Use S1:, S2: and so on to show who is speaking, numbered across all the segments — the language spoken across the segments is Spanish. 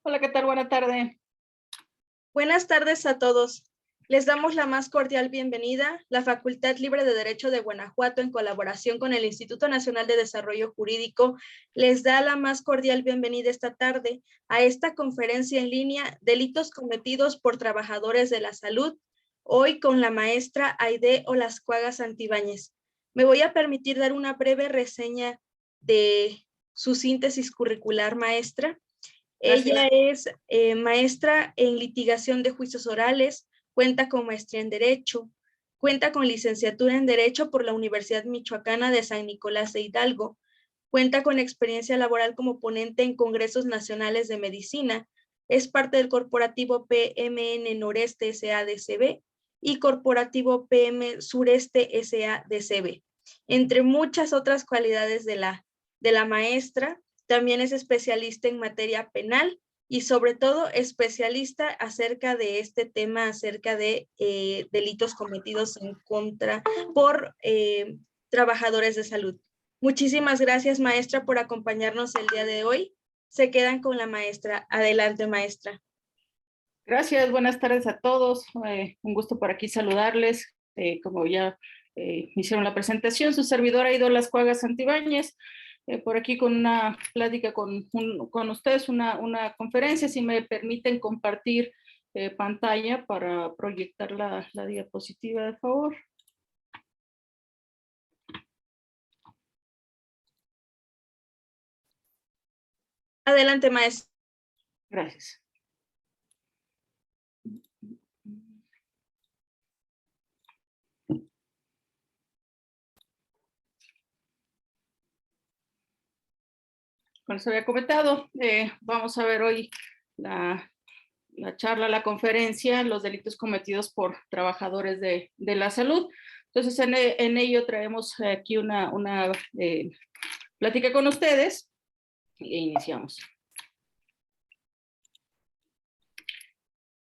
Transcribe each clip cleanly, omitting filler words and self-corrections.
S1: Hola, ¿qué tal? Buena tarde.
S2: Buenas tardes a todos. Les damos la más cordial bienvenida. La Facultad Libre de Derecho de Guanajuato, en colaboración con el Instituto Nacional de Desarrollo Jurídico, les da la más cordial bienvenida esta tarde a esta conferencia en línea, Delitos cometidos por trabajadores de la salud, hoy con la maestra Aide Olascuaga Santibáñez. Me voy a permitir dar una breve reseña de su síntesis curricular, maestra.
S1: Gracias.
S2: Ella es maestra en litigación de juicios orales, cuenta con maestría en Derecho, cuenta con licenciatura en Derecho por la Universidad Michoacana de San Nicolás de Hidalgo, cuenta con experiencia laboral como ponente en congresos nacionales de medicina, es parte del corporativo PMN Noreste SADCB y corporativo PM Sureste SADCB, entre muchas otras cualidades de la maestra. También es especialista en materia penal y sobre todo especialista acerca de este tema, acerca de delitos cometidos en contra por trabajadores de salud. Muchísimas gracias, maestra, por acompañarnos el día de hoy. Se quedan con la maestra. Adelante, maestra.
S1: Gracias, buenas tardes a todos. Un gusto por aquí saludarles. Como ya me hicieron la presentación, su servidora Aide Olascuaga Santibáñez, por aquí con una plática con ustedes, una conferencia, si me permiten compartir pantalla para proyectar la diapositiva, de favor.
S2: Adelante, maestra.
S1: Gracias. Como les había comentado, vamos a ver hoy la charla, la conferencia, los delitos cometidos por trabajadores de la salud. Entonces, en ello traemos aquí una plática con ustedes e iniciamos.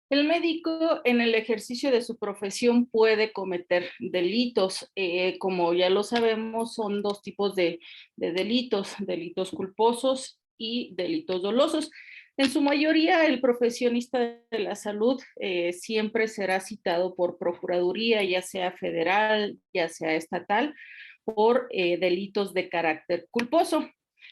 S1: El médico en el ejercicio de su profesión puede cometer delitos. Como ya lo sabemos, son dos tipos de delitos: delitos culposos y delitos dolosos. En su mayoría, el profesionista de la salud siempre será citado por Procuraduría, ya sea federal, ya sea estatal, por delitos de carácter culposo.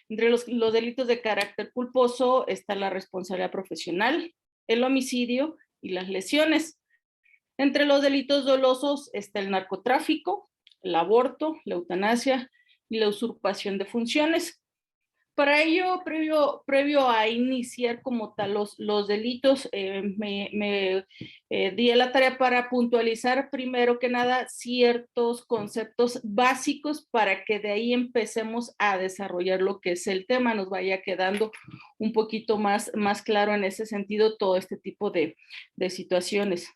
S1: Entre los delitos de carácter culposo está la responsabilidad profesional, el homicidio y las lesiones. Entre los delitos dolosos está el narcotráfico, el aborto, la eutanasia y la usurpación de funciones. Para ello, previo a iniciar como tal los delitos, me di a la tarea para puntualizar primero que nada ciertos conceptos básicos para que de ahí empecemos a desarrollar lo que es el tema, nos vaya quedando un poquito más claro en ese sentido todo este tipo de situaciones.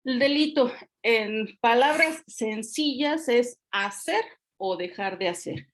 S1: El delito, en palabras sencillas, es hacer o dejar de hacer.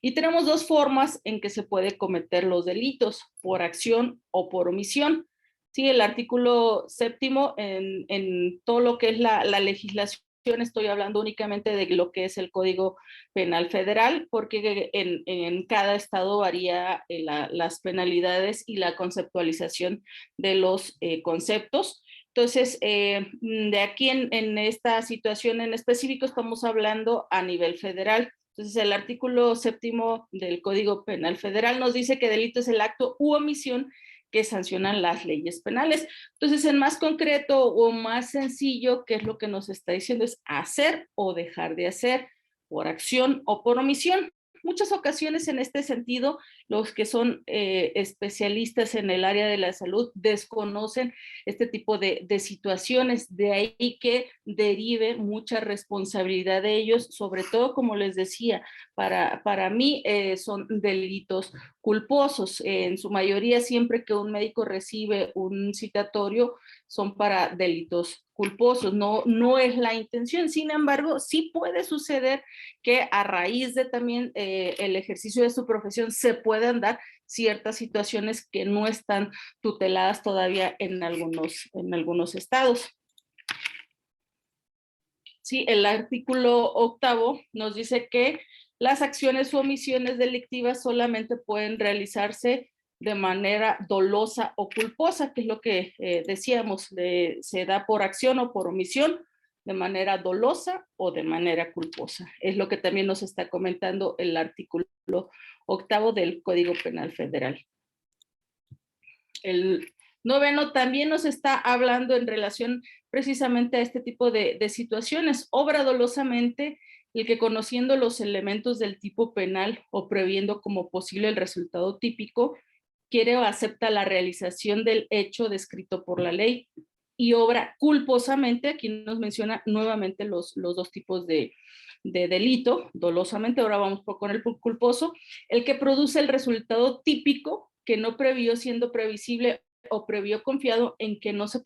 S1: Y tenemos dos formas en que se puede cometer los delitos: por acción o por omisión. Sí, el artículo 7 en todo lo que es la legislación, estoy hablando únicamente de lo que es el Código Penal Federal, porque en cada estado varía las penalidades y la conceptualización de los conceptos. Entonces, de aquí en esta situación en específico estamos hablando a nivel federal. Entonces, el artículo 7 del Código Penal Federal nos dice que delito es el acto u omisión que sancionan las leyes penales. Entonces, en más concreto o más sencillo, ¿qué es lo que nos está diciendo? Es hacer o dejar de hacer, por acción o por omisión. Muchas ocasiones en este sentido, los que son especialistas en el área de la salud desconocen este tipo de situaciones, de ahí que derive mucha responsabilidad de ellos, sobre todo, como les decía, para mí son delitos culposos. En su mayoría, siempre que un médico recibe un citatorio, son para delitos culposos, no es la intención. Sin embargo, sí puede suceder que a raíz de también el ejercicio de su profesión se puedan dar ciertas situaciones que no están tuteladas todavía en algunos estados. Sí, el artículo 8 nos dice que las acciones u omisiones delictivas solamente pueden realizarse de manera dolosa o culposa, que es lo que decíamos, se da por acción o por omisión, de manera dolosa o de manera culposa. Es lo que también nos está comentando el artículo 8 del Código Penal Federal. El 9 también nos está hablando en relación precisamente a este tipo de situaciones. Obra dolosamente el que, conociendo los elementos del tipo penal o previendo como posible el resultado típico, quiere o acepta la realización del hecho descrito por la ley, y obra culposamente. Aquí nos menciona nuevamente los dos tipos de delito, dolosamente. Ahora vamos con el culposo, el que produce el resultado típico que no previó siendo previsible o previó confiado en que no se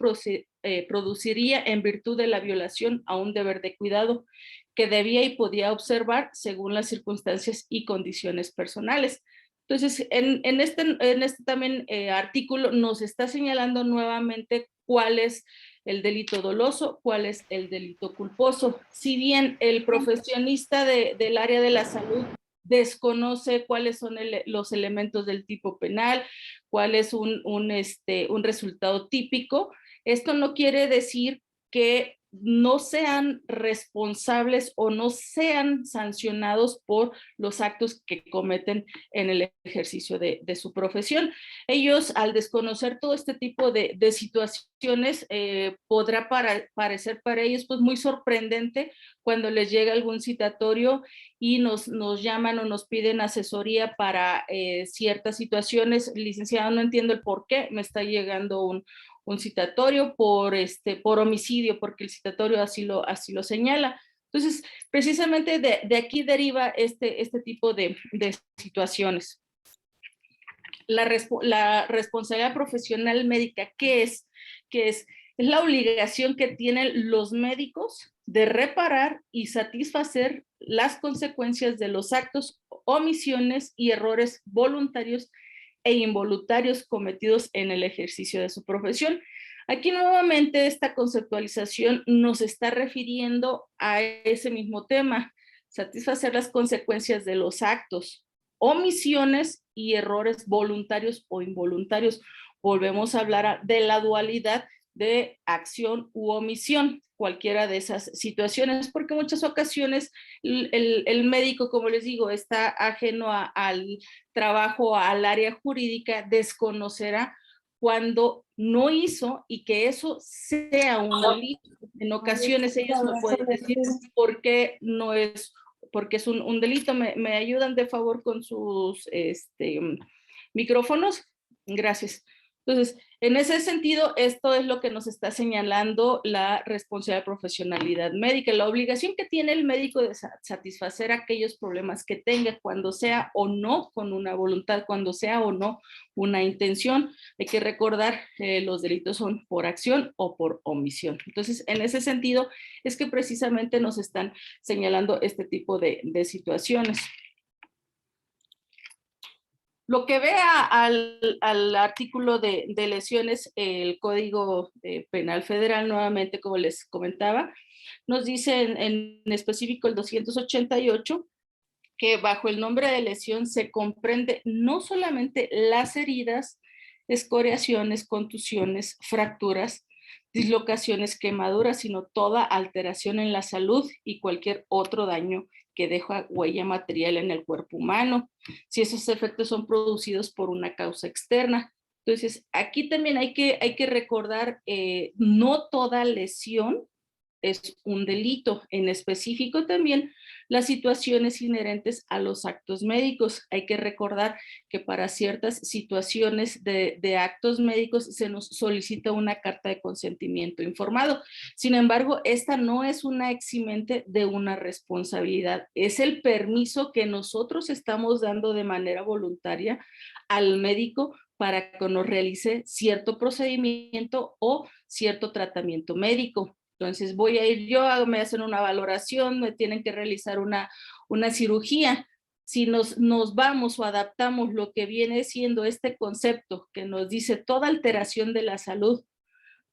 S1: produciría en virtud de la violación a un deber de cuidado que debía y podía observar según las circunstancias y condiciones personales. Entonces, en este también artículo nos está señalando nuevamente cuál es el delito doloso, cuál es el delito culposo. Si bien el profesionista del área de la salud desconoce cuáles son los elementos del tipo penal, cuál es un resultado típico, esto no quiere decir que no sean responsables o no sean sancionados por los actos que cometen en el ejercicio de su profesión. Ellos, al desconocer todo este tipo de situaciones, podrá parecer para ellos pues muy sorprendente cuando les llega algún citatorio y nos llaman o nos piden asesoría para ciertas situaciones. Licenciado, no entiendo el por qué me está llegando un citatorio por homicidio, porque el citatorio así lo señala. Entonces, precisamente de aquí deriva este tipo de situaciones. La responsabilidad profesional médica, ¿qué es? Es la obligación que tienen los médicos de reparar y satisfacer las consecuencias de los actos, omisiones y errores voluntarios e involuntarios cometidos en el ejercicio de su profesión. Aquí nuevamente esta conceptualización nos está refiriendo a ese mismo tema, satisfacer las consecuencias de los actos, omisiones y errores voluntarios o involuntarios. Volvemos a hablar de la dualidad de acción u omisión, cualquiera de esas situaciones, porque en muchas ocasiones el médico, como les digo, está ajeno al trabajo, al área jurídica, desconocerá cuando no hizo y que eso sea un delito. En ocasiones ellos me pueden decir por qué no es, porque es un delito. ¿Me ayudan de favor con sus micrófonos? Gracias. Entonces, en ese sentido, esto es lo que nos está señalando la responsabilidad de profesionalidad médica, la obligación que tiene el médico de satisfacer aquellos problemas que tenga, cuando sea o no con una voluntad, cuando sea o no una intención. Hay que recordar que los delitos son por acción o por omisión. Entonces, en ese sentido, es que precisamente nos están señalando este tipo de situaciones. Lo que vea al artículo de lesiones, el Código Penal Federal, nuevamente, como les comentaba, nos dice en específico el 288, que bajo el nombre de lesión se comprende no solamente las heridas, escoriaciones, contusiones, fracturas, dislocaciones, quemaduras, sino toda alteración en la salud y cualquier otro daño que deja huella material en el cuerpo humano, si esos efectos son producidos por una causa externa. Entonces, aquí también hay que recordar, no toda lesión es un delito. En específico también las situaciones inherentes a los actos médicos. Hay que recordar que para ciertas situaciones de actos médicos se nos solicita una carta de consentimiento informado. Sin embargo, esta no es una eximente de una responsabilidad. Es el permiso que nosotros estamos dando de manera voluntaria al médico para que nos realice cierto procedimiento o cierto tratamiento médico. Entonces voy a ir yo, me hacen una valoración, me tienen que realizar una cirugía. Si nos vamos o adaptamos lo que viene siendo este concepto que nos dice toda alteración de la salud,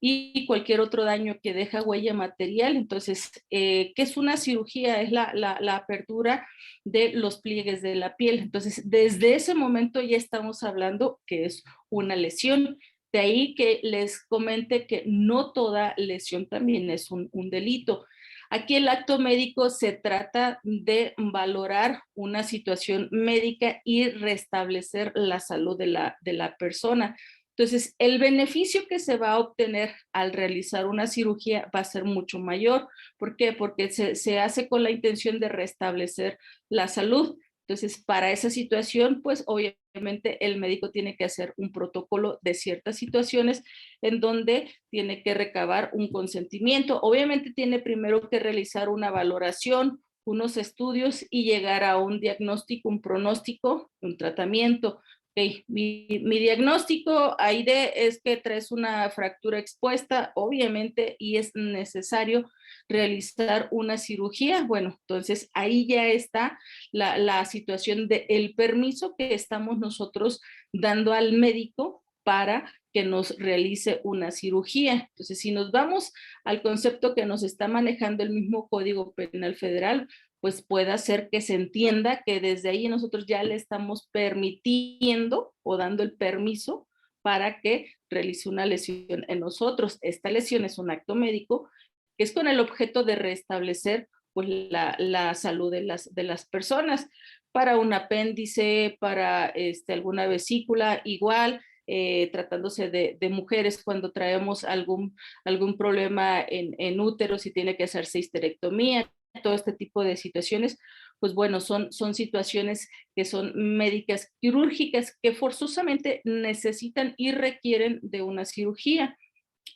S1: y cualquier otro daño que deja huella material. Entonces, ¿qué es una cirugía? Es la apertura de los pliegues de la piel. Entonces, desde ese momento ya estamos hablando que es una lesión. De ahí que les comente que no toda lesión también es un delito. Aquí el acto médico se trata de valorar una situación médica y restablecer la salud de la persona. Entonces, el beneficio que se va a obtener al realizar una cirugía va a ser mucho mayor. ¿Por qué? Porque se hace con la intención de restablecer la salud. Entonces, para esa situación, pues obviamente el médico tiene que hacer un protocolo de ciertas situaciones en donde tiene que recabar un consentimiento. Obviamente tiene primero que realizar una valoración, unos estudios y llegar a un diagnóstico, un pronóstico, un tratamiento. Okay. Mi diagnóstico, Aide, es que traes una fractura expuesta, obviamente, y es necesario realizar una cirugía. Bueno, entonces ahí ya está la situación del permiso que estamos nosotros dando al médico para que nos realice una cirugía. Entonces, si nos vamos al concepto que nos está manejando el mismo Código Penal Federal, pues pueda ser que se entienda que desde ahí nosotros ya le estamos permitiendo o dando el permiso para que realice una lesión en nosotros. Esta lesión es un acto médico que es con el objeto de restablecer pues, la salud de las personas, para un apéndice, para alguna vesícula, igual, tratándose de mujeres cuando traemos algún problema en útero, si tiene que hacerse histerectomía, todo este tipo de situaciones, pues bueno, son situaciones que son médicas quirúrgicas que forzosamente necesitan y requieren de una cirugía.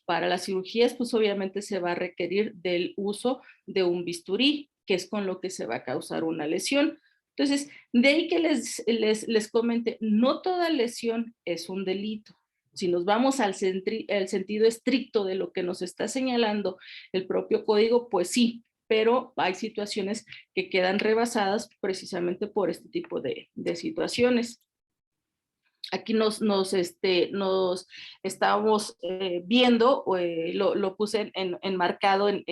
S1: Para las cirugías, pues obviamente se va a requerir del uso de un bisturí, que es con lo que se va a causar una lesión. Entonces, de ahí que les comente, no toda lesión es un delito. Si nos vamos al sentido estricto de lo que nos está señalando el propio código, pues sí, pero hay situaciones que quedan rebasadas precisamente por este tipo de situaciones. Aquí nos estábamos viendo, lo puse enmarcado en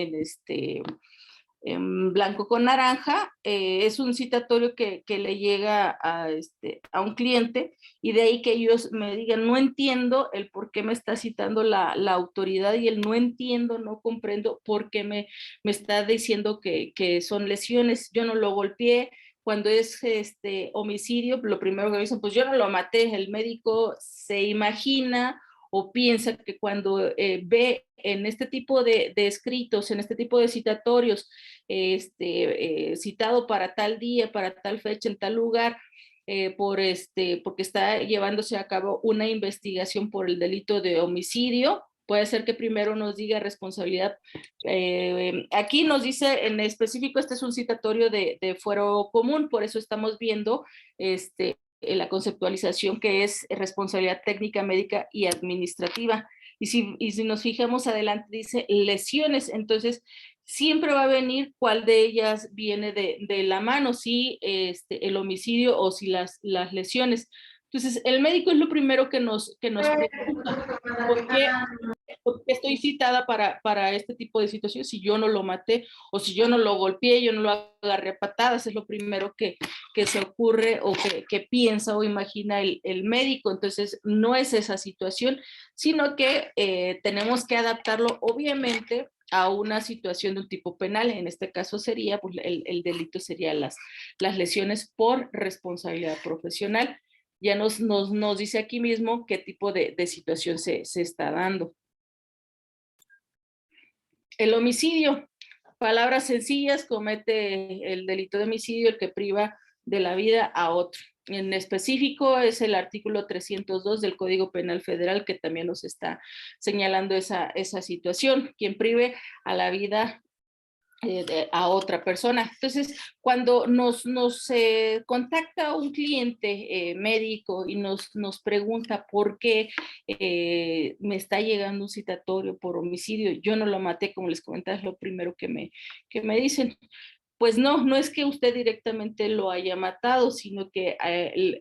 S1: blanco con naranja, es un citatorio que le llega a un cliente, y de ahí que ellos me digan, no entiendo el por qué me está citando la autoridad, y el no entiendo, no comprendo por qué me está diciendo que son lesiones, yo no lo golpeé. Cuando es homicidio, lo primero que me dicen, pues yo no lo maté. El médico se imagina o piensa que cuando ve en este tipo de escritos, en este tipo de citatorios, citado para tal día, para tal fecha, en tal lugar, porque está llevándose a cabo una investigación por el delito de homicidio, puede ser que primero nos diga responsabilidad. Aquí nos dice en específico, este es un citatorio de fuero común, por eso estamos viendo la conceptualización que es responsabilidad técnica, médica y administrativa. Y si nos fijamos adelante, dice lesiones, entonces siempre va a venir cuál de ellas viene de la mano, si el homicidio o si las lesiones. Entonces, el médico es lo primero que nos pregunta, ¿por qué estoy citada para este tipo de situaciones si yo no lo maté o si yo no lo golpeé, yo no lo agarré a patadas? Es lo primero que se ocurre o que piensa o imagina el médico. Entonces, no es esa situación, sino que tenemos que adaptarlo, obviamente, a una situación de un tipo penal. En este caso sería, pues el delito sería las lesiones por responsabilidad profesional. Ya nos dice aquí mismo qué tipo de situación se está dando. El homicidio, palabras sencillas, comete el delito de homicidio el que priva de la vida a otro. En específico es el artículo 302 del Código Penal Federal que también nos está señalando esa situación, quien prive a la vida a otra persona. Entonces, cuando nos contacta un cliente médico y nos pregunta por qué me está llegando un citatorio por homicidio, yo no lo maté, como les comentaba, es lo primero que me dicen. Pues no es que usted directamente lo haya matado, sino que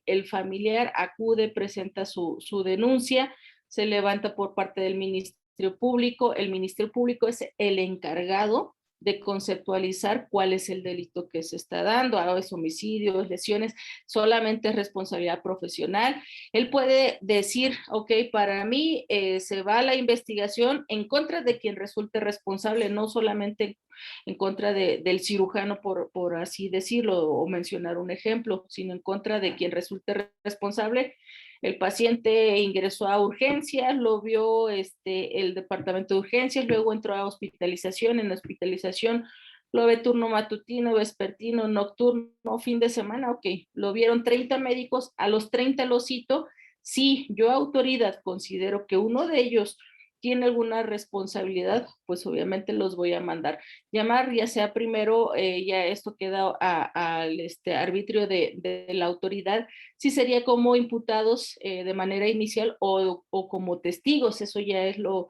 S1: el familiar acude, presenta su denuncia, se levanta por parte del Ministerio Ministerio Público. El Ministerio Público es el encargado de conceptualizar cuál es el delito que se está dando, es homicidio, es lesiones, solamente es responsabilidad profesional. Él puede decir, ok, para mí se va la investigación en contra de quien resulte responsable, no solamente en contra del cirujano, por así decirlo, o mencionar un ejemplo, sino en contra de quien resulte responsable. El paciente ingresó a urgencias, lo vio el departamento de urgencias, luego entró a hospitalización. En la hospitalización lo ve turno matutino, vespertino, nocturno, fin de semana, ok. Lo vieron 30 médicos, a los 30 lo cito. Si yo, autoridad, considero que uno de ellos tiene alguna responsabilidad, pues obviamente los voy a mandar llamar, ya sea primero, ya esto queda al arbitrio de la autoridad, si sería como imputados de manera inicial o como testigos. Eso ya es lo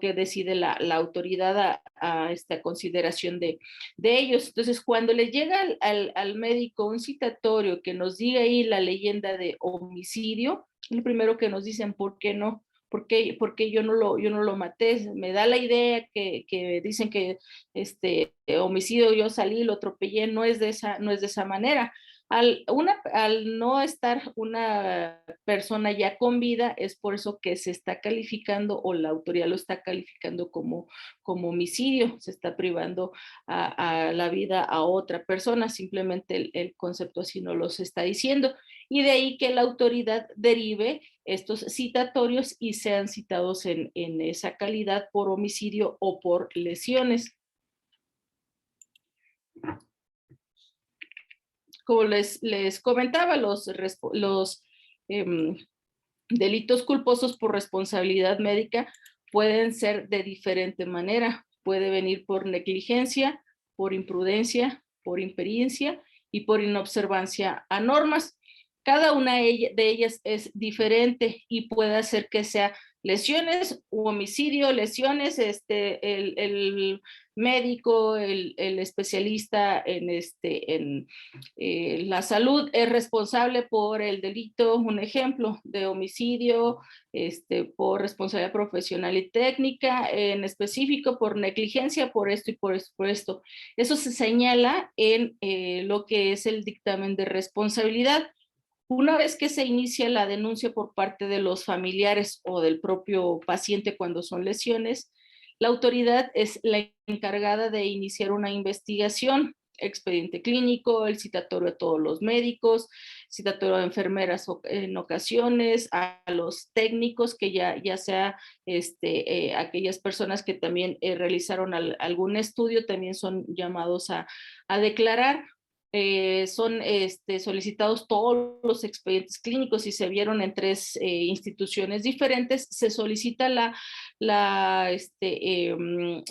S1: que decide la autoridad a esta consideración de ellos. Entonces, cuando le llega al médico un citatorio que nos diga ahí la leyenda de homicidio, lo primero que nos dicen, ¿por qué no? Porque yo no lo maté. Me da la idea que dicen que homicidio, yo salí, lo atropellé. No es de esa manera. Al no estar una persona ya con vida, es por eso que se está calificando, o la autoridad lo está calificando como homicidio. Se está privando a la vida a otra persona, simplemente el concepto así no los está diciendo, y de ahí que la autoridad derive estos citatorios y sean citados en esa calidad por homicidio o por lesiones. Como les comentaba, los delitos culposos por responsabilidad médica pueden ser de diferente manera. Puede venir por negligencia, por imprudencia, por impericia y por inobservancia a normas. Cada una de ellas es diferente y puede hacer que sea lesiones u homicidio. Lesiones, el médico, el especialista en la salud es responsable por el delito, un ejemplo, de homicidio, por responsabilidad profesional y técnica, en específico por negligencia, por esto y por esto, por esto. Eso se señala en lo que es el dictamen de responsabilidad. Una vez que se inicia la denuncia por parte de los familiares o del propio paciente cuando son lesiones, la autoridad es la encargada de iniciar una investigación, expediente clínico, el citatorio a todos los médicos, citatorio a enfermeras en ocasiones, a los técnicos, que ya sea aquellas personas que también realizaron algún estudio, también son llamados a declarar. Son solicitados todos los expedientes clínicos y se vieron en 3 instituciones diferentes. Se solicita la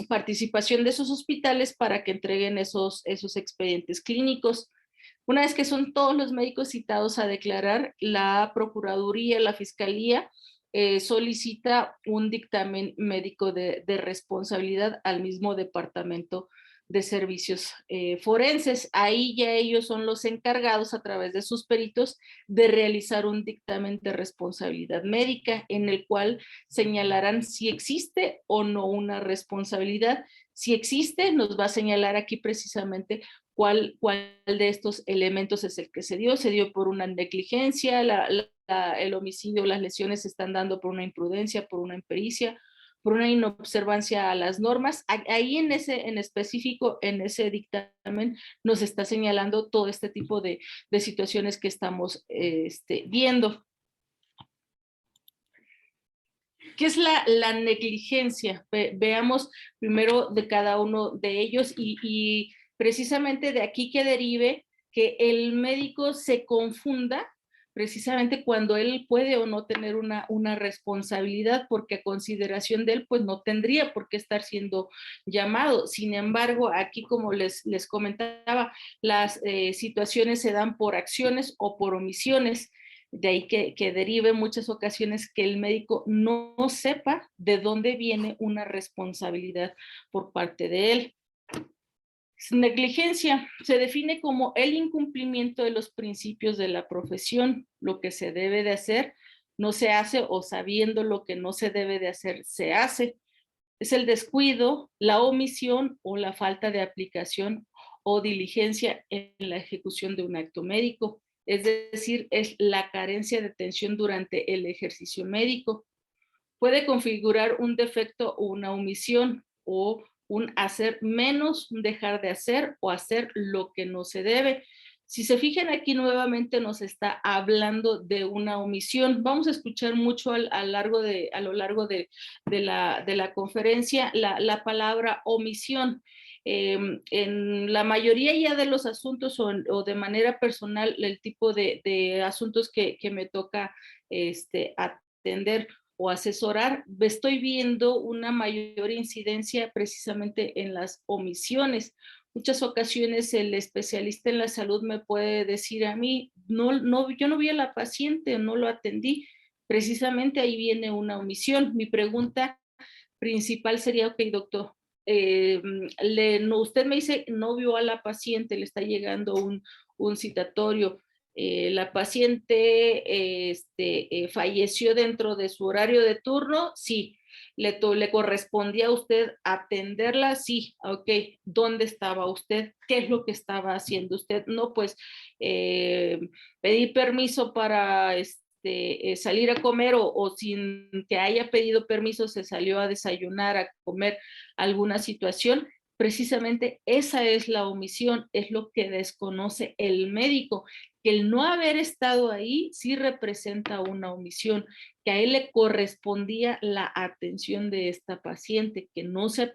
S1: participación de esos hospitales para que entreguen esos expedientes clínicos. Una vez que son todos los médicos citados a declarar, la Procuraduría, la Fiscalía, solicita un dictamen médico de responsabilidad al mismo departamento de servicios forenses. Ahí ya ellos son los encargados, a través de sus peritos, de realizar un dictamen de responsabilidad médica en el cual señalarán si existe o no una responsabilidad. Si existe, nos va a señalar aquí precisamente cuál de estos elementos es el que se dio por una negligencia, el homicidio, las lesiones se están dando por una imprudencia, por una impericia, por una inobservancia a las normas. Ahí en específico, en ese dictamen, nos está señalando todo este tipo de situaciones que estamos viendo. ¿Qué es la negligencia? Veamos primero de cada uno de ellos y precisamente de aquí que derive que el médico se confunda precisamente cuando él puede o no tener una responsabilidad, porque a consideración de él, pues no tendría por qué estar siendo llamado. Sin embargo, aquí, como les comentaba, las situaciones se dan por acciones o por omisiones. De ahí que derive muchas ocasiones que el médico no sepa de dónde viene una responsabilidad por parte de él. Negligencia se define como el incumplimiento de los principios de la profesión. Lo que se debe de hacer no se hace, o sabiendo lo que no se debe de hacer se hace. Es el descuido, la omisión o la falta de aplicación o diligencia en la ejecución de un acto médico. Es decir, es la carencia de atención durante el ejercicio médico. Puede configurar un defecto o una omisión o un hacer menos, un dejar de hacer o hacer lo que no se debe. Si se fijan aquí nuevamente nos está hablando de una omisión. Vamos a escuchar mucho a lo largo de la conferencia la palabra omisión. En la mayoría ya de los asuntos o de manera personal, el tipo de asuntos que me toca atender o asesorar, estoy viendo una mayor incidencia precisamente en las omisiones. Muchas ocasiones el especialista en la salud me puede decir a mí, yo no vi a la paciente, no lo atendí. Precisamente ahí viene una omisión. Mi pregunta principal sería, ok, doctor, usted me dice, no vio a la paciente, le está llegando un citatorio, la paciente falleció dentro de su horario de turno, sí. ¿Le correspondía a usted atenderla? Sí, ok. ¿Dónde estaba usted? ¿Qué es lo que estaba haciendo usted? No, pues pedí permiso para salir a comer o sin que haya pedido permiso se salió a desayunar, a comer alguna situación. Precisamente esa es la omisión, es lo que desconoce el médico, que el no haber estado ahí sí representa una omisión, que a él le correspondía la atención de esta paciente, que no se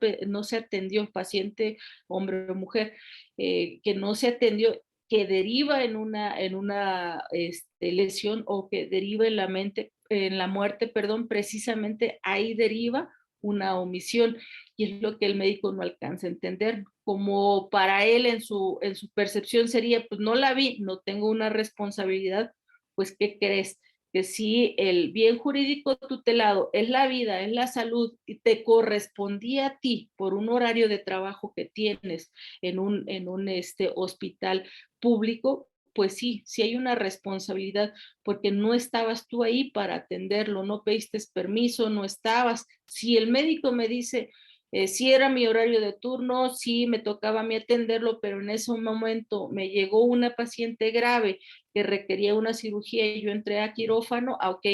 S1: atendió, paciente hombre o mujer, que no se atendió, que deriva en una lesión o que deriva en la muerte, perdón, precisamente ahí deriva una omisión y es lo que el médico no alcanza a entender. Como para él en su percepción sería, pues no la vi, no tengo una responsabilidad, pues ¿qué crees? Que si el bien jurídico tutelado es la vida, es la salud y te correspondía a ti por un horario de trabajo que tienes en un hospital público, pues sí, sí hay una responsabilidad porque no estabas tú ahí para atenderlo, no pediste permiso, no estabas. Si el médico me dice, sí era mi horario de turno, sí me tocaba a mí atenderlo, pero en ese momento me llegó una paciente grave que requería una cirugía y yo entré a quirófano, ok,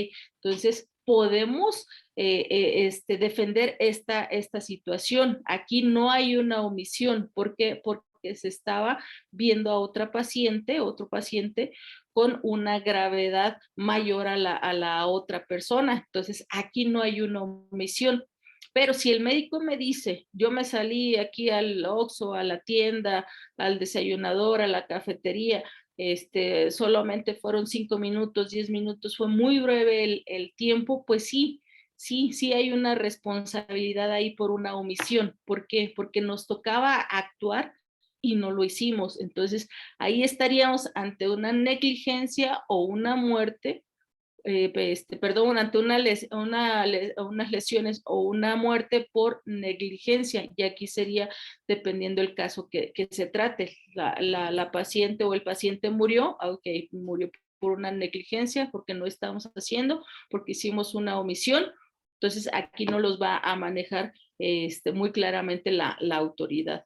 S1: entonces podemos defender esta situación. Aquí no hay una omisión. ¿Por qué? Porque se estaba viendo a otra paciente, otro paciente con una gravedad mayor a la otra persona. Entonces, aquí no hay una omisión. Pero si el médico me dice, yo me salí aquí al Oxxo, a la tienda, al desayunador, a la cafetería, solamente fueron 5 minutos, 10 minutos, fue muy breve el tiempo, pues sí, sí hay una responsabilidad ahí por una omisión. ¿Por qué? Porque nos tocaba actuar y no lo hicimos. Entonces, ahí estaríamos ante una negligencia o una muerte, perdón, ante unas lesiones o una muerte por negligencia. Y aquí sería dependiendo el caso que se trate. La paciente o el paciente murió, ok, murió por una negligencia, porque no estábamos haciendo, porque hicimos una omisión. Entonces, aquí no los va a manejar muy claramente la autoridad.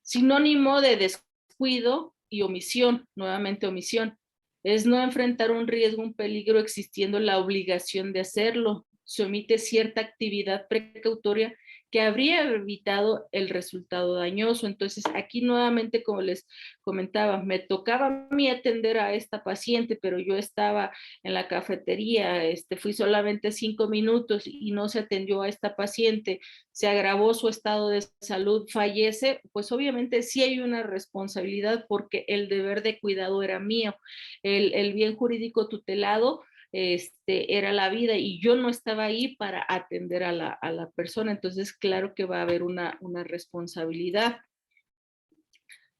S1: Sinónimo de descuido y omisión, nuevamente omisión, es no enfrentar un riesgo, un peligro existiendo la obligación de hacerlo. Se omite cierta actividad precautoria que habría evitado el resultado dañoso. Entonces, aquí nuevamente, como les comentaba, me tocaba a mí atender a esta paciente, pero yo estaba en la cafetería, fui solamente 5 minutos y no se atendió a esta paciente, se agravó su estado de salud, fallece, pues obviamente sí hay una responsabilidad porque el deber de cuidado era mío, el bien jurídico tutelado era la vida y yo no estaba ahí para atender a la persona, entonces claro que va a haber una responsabilidad.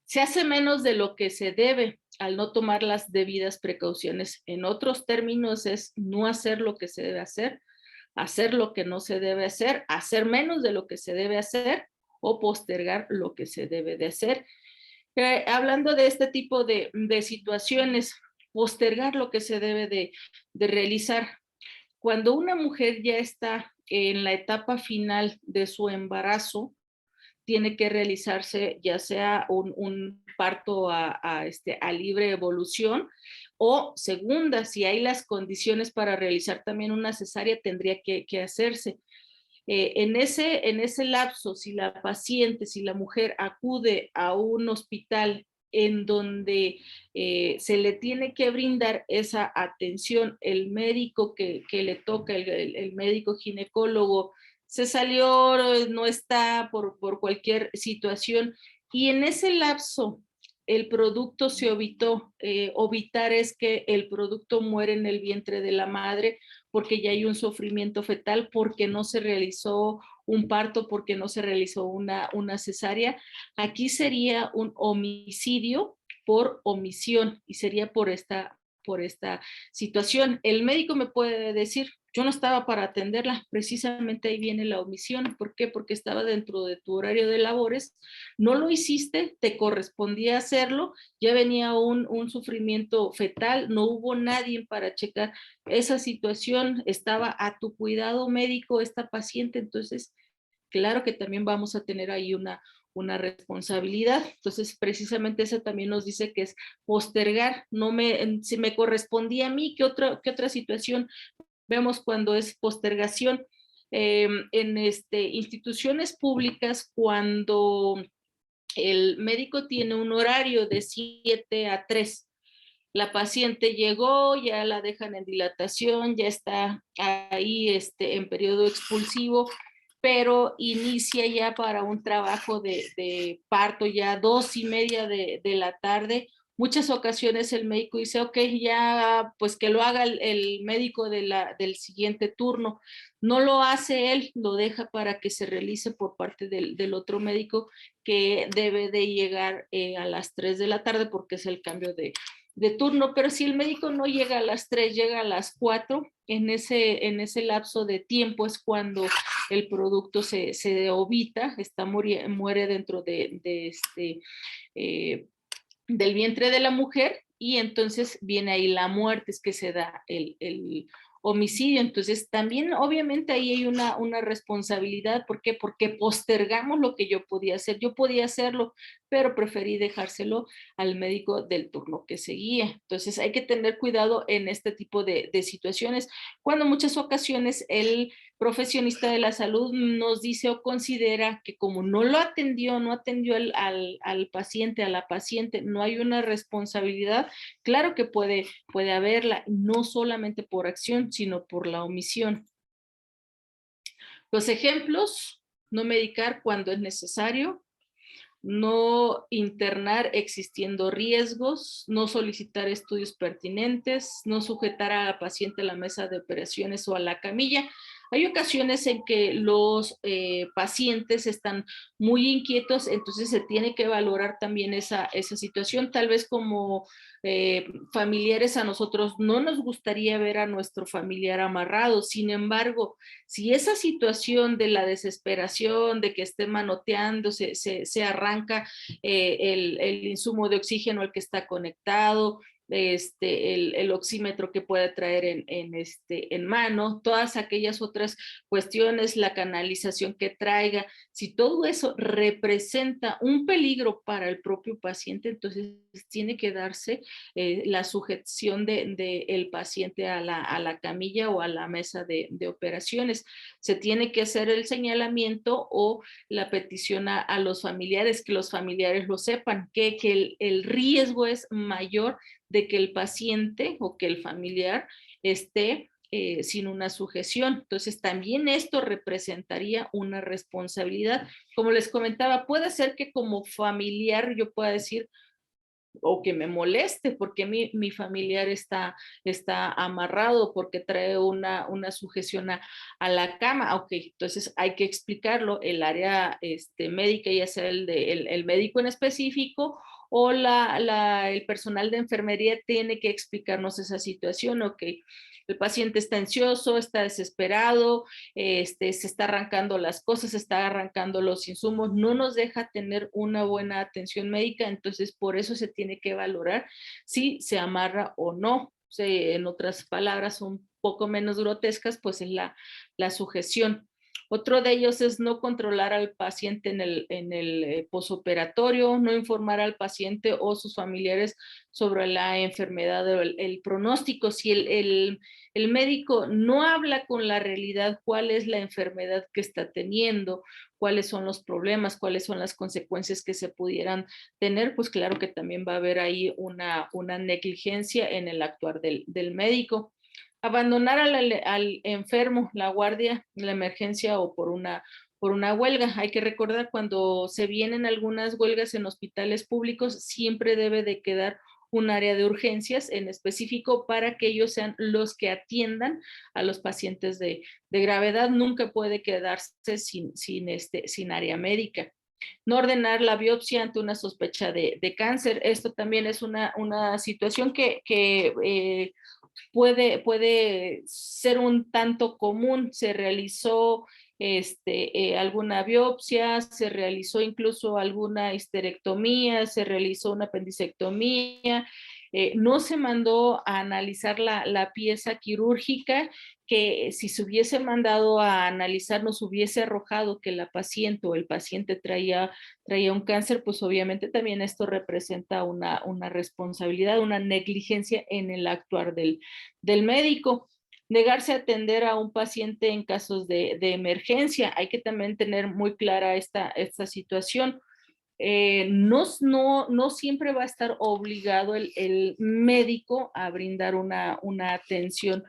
S1: Se hace menos de lo que se debe al no tomar las debidas precauciones. En otros términos es no hacer lo que se debe hacer lo que no se debe hacer menos de lo que se debe hacer o postergar lo que se debe de hacer. Hablando de este tipo de situaciones, postergar lo que se debe de realizar. Cuando una mujer ya está en la etapa final de su embarazo tiene que realizarse ya sea un parto a libre evolución, o segunda, si hay las condiciones para realizar también una cesárea, tendría que hacerse. En ese lapso, si la paciente, si la mujer acude a un hospital en donde se le tiene que brindar esa atención, el médico que le toca, el médico ginecólogo, se salió, no está por cualquier situación, y en ese lapso el producto se ovitó. Ovitar es que el producto muere en el vientre de la madre porque ya hay un sufrimiento fetal, porque no se realizó un parto, porque no se realizó una cesárea. Aquí sería un homicidio por omisión y sería por esta situación. El médico me puede decir, yo no estaba para atenderla, precisamente ahí viene la omisión. ¿Por qué? Porque estaba dentro de tu horario de labores, no lo hiciste, te correspondía hacerlo, ya venía un sufrimiento fetal, no hubo nadie para checar esa situación, estaba a tu cuidado médico esta paciente, entonces claro que también vamos a tener ahí una responsabilidad. Entonces, precisamente eso también nos dice que es postergar, si me correspondía a mí, qué otra situación vemos cuando es postergación? En instituciones públicas, cuando el médico tiene un horario de 7 a 3, la paciente llegó, ya la dejan en dilatación, ya está ahí en periodo expulsivo, pero inicia ya para un trabajo de parto ya 2:30 de la tarde. Muchas ocasiones el médico dice, ok, ya pues que lo haga el médico del siguiente turno. No lo hace él, lo deja para que se realice por parte del otro médico, que debe de llegar a las 3 de la tarde porque es el cambio de turno. Pero si el médico no llega a las 3, llega a las 4, en ese lapso de tiempo es cuando el producto se ovita, muere dentro del vientre de la mujer, y entonces viene ahí la muerte, es que se da el homicidio. Entonces también obviamente ahí hay una responsabilidad. ¿Por qué? Porque postergamos lo que yo podía hacer. Yo podía hacerlo, pero preferí dejárselo al médico del turno que seguía. Entonces hay que tener cuidado en este tipo de situaciones, cuando muchas ocasiones el profesionista de la salud nos dice o considera que como no lo atendió, no atendió al paciente, a la paciente, no hay una responsabilidad. Claro que puede haberla, no solamente por acción, sino por la omisión. Los ejemplos: no medicar cuando es necesario, no internar existiendo riesgos, no solicitar estudios pertinentes, no sujetar a la paciente a la mesa de operaciones o a la camilla. Hay ocasiones en que los pacientes están muy inquietos, entonces se tiene que valorar también esa situación. Tal vez como familiares, a nosotros no nos gustaría ver a nuestro familiar amarrado. Sin embargo, si esa situación de la desesperación, de que esté manoteando, se arranca el insumo de oxígeno al que está conectado, el oxímetro que puede traer en mano, todas aquellas otras cuestiones, la canalización que traiga, si todo eso representa un peligro para el propio paciente, entonces tiene que darse la sujeción del paciente a la camilla o a la mesa de operaciones. Se tiene que hacer el señalamiento o la petición a los familiares, que los familiares lo sepan, que el riesgo es mayor de que el paciente o que el familiar esté sin una sujeción. Entonces también esto representaría una responsabilidad. Como les comentaba, puede ser que como familiar yo pueda decir, o que me moleste porque mi familiar está amarrado, porque trae una sujeción a la cama. Ok, entonces hay que explicarlo. El área médica, ya sea el médico en específico o el personal de enfermería, tiene que explicarnos esa situación. Ok, el paciente está ansioso, está desesperado, se está arrancando las cosas, se está arrancando los insumos, no nos deja tener una buena atención médica. Entonces por eso se tiene que valorar si se amarra o no. en otras palabras un poco menos grotescas, pues es la sujeción. Otro de ellos es no controlar al paciente en el posoperatorio, no informar al paciente o sus familiares sobre la enfermedad o el pronóstico. Si el médico no habla con la realidad cuál es la enfermedad que está teniendo, cuáles son los problemas, cuáles son las consecuencias que se pudieran tener, pues claro que también va a haber ahí una negligencia en el actuar del médico. Abandonar al enfermo, la guardia, la emergencia o por una huelga. Hay que recordar cuando se vienen algunas huelgas en hospitales públicos, siempre debe de quedar un área de urgencias en específico para que ellos sean los que atiendan a los pacientes de gravedad. Nunca puede quedarse sin área médica. No ordenar la biopsia ante una sospecha de cáncer. Esto también es una situación que puede ser un tanto común. Se realizó alguna biopsia, se realizó incluso alguna histerectomía, se realizó una apendicectomía, no se mandó a analizar la pieza quirúrgica, que si se hubiese mandado a analizar nos hubiese arrojado que la paciente o el paciente traía un cáncer, pues obviamente también esto representa una responsabilidad, una negligencia en el actuar del médico. Negarse a atender a un paciente en casos de emergencia. Hay que también tener muy clara esta situación. No siempre va a estar obligado el médico a brindar una atención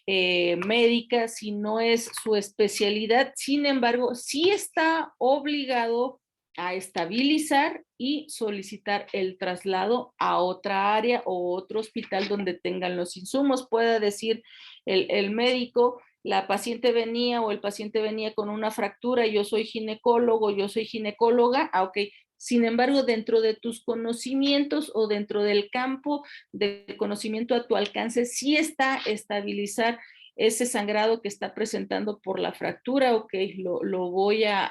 S1: médica si no es su especialidad. Sin embargo, sí está obligado a estabilizar y solicitar el traslado a otra área o otro hospital donde tengan los insumos. Pueda decir el médico, la paciente venía o el paciente venía con una fractura, yo soy ginecólogo, yo soy ginecóloga, ok. Sin embargo, dentro de tus conocimientos o dentro del campo de conocimiento a tu alcance, sí está estabilizar ese sangrado que está presentando por la fractura, ok, lo voy ya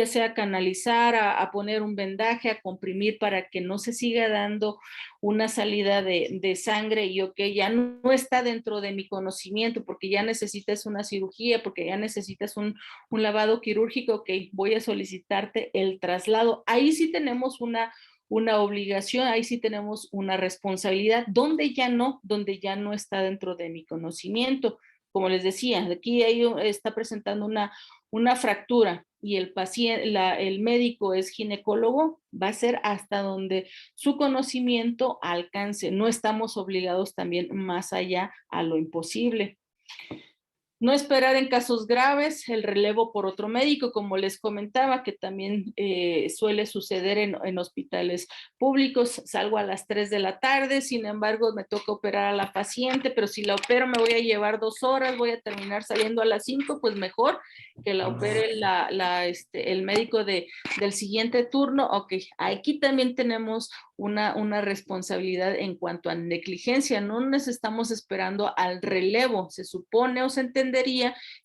S1: sea canalizar, a poner un vendaje, a comprimir para que no se siga dando una salida de sangre y ok, ya no está dentro de mi conocimiento porque ya necesitas una cirugía, porque ya necesitas un lavado quirúrgico, ok, voy a solicitarte el traslado. Ahí sí tenemos una obligación, ahí sí tenemos una responsabilidad, donde ya no está dentro de mi conocimiento. Como les decía, aquí está presentando una fractura y el paciente, el médico es ginecólogo, va a ser hasta donde su conocimiento alcance. No estamos obligados también más allá a lo imposible. No esperar en casos graves el relevo por otro médico, como les comentaba, que también suele suceder en hospitales públicos. Salgo a las 3 de la tarde, sin embargo, me toca operar a la paciente, pero si la opero me voy a llevar 2 horas, voy a terminar saliendo a las 5, pues mejor que la opere el médico del siguiente turno. Ok, aquí también tenemos una responsabilidad en cuanto a negligencia. No nos estamos esperando al relevo. Se supone o se entendería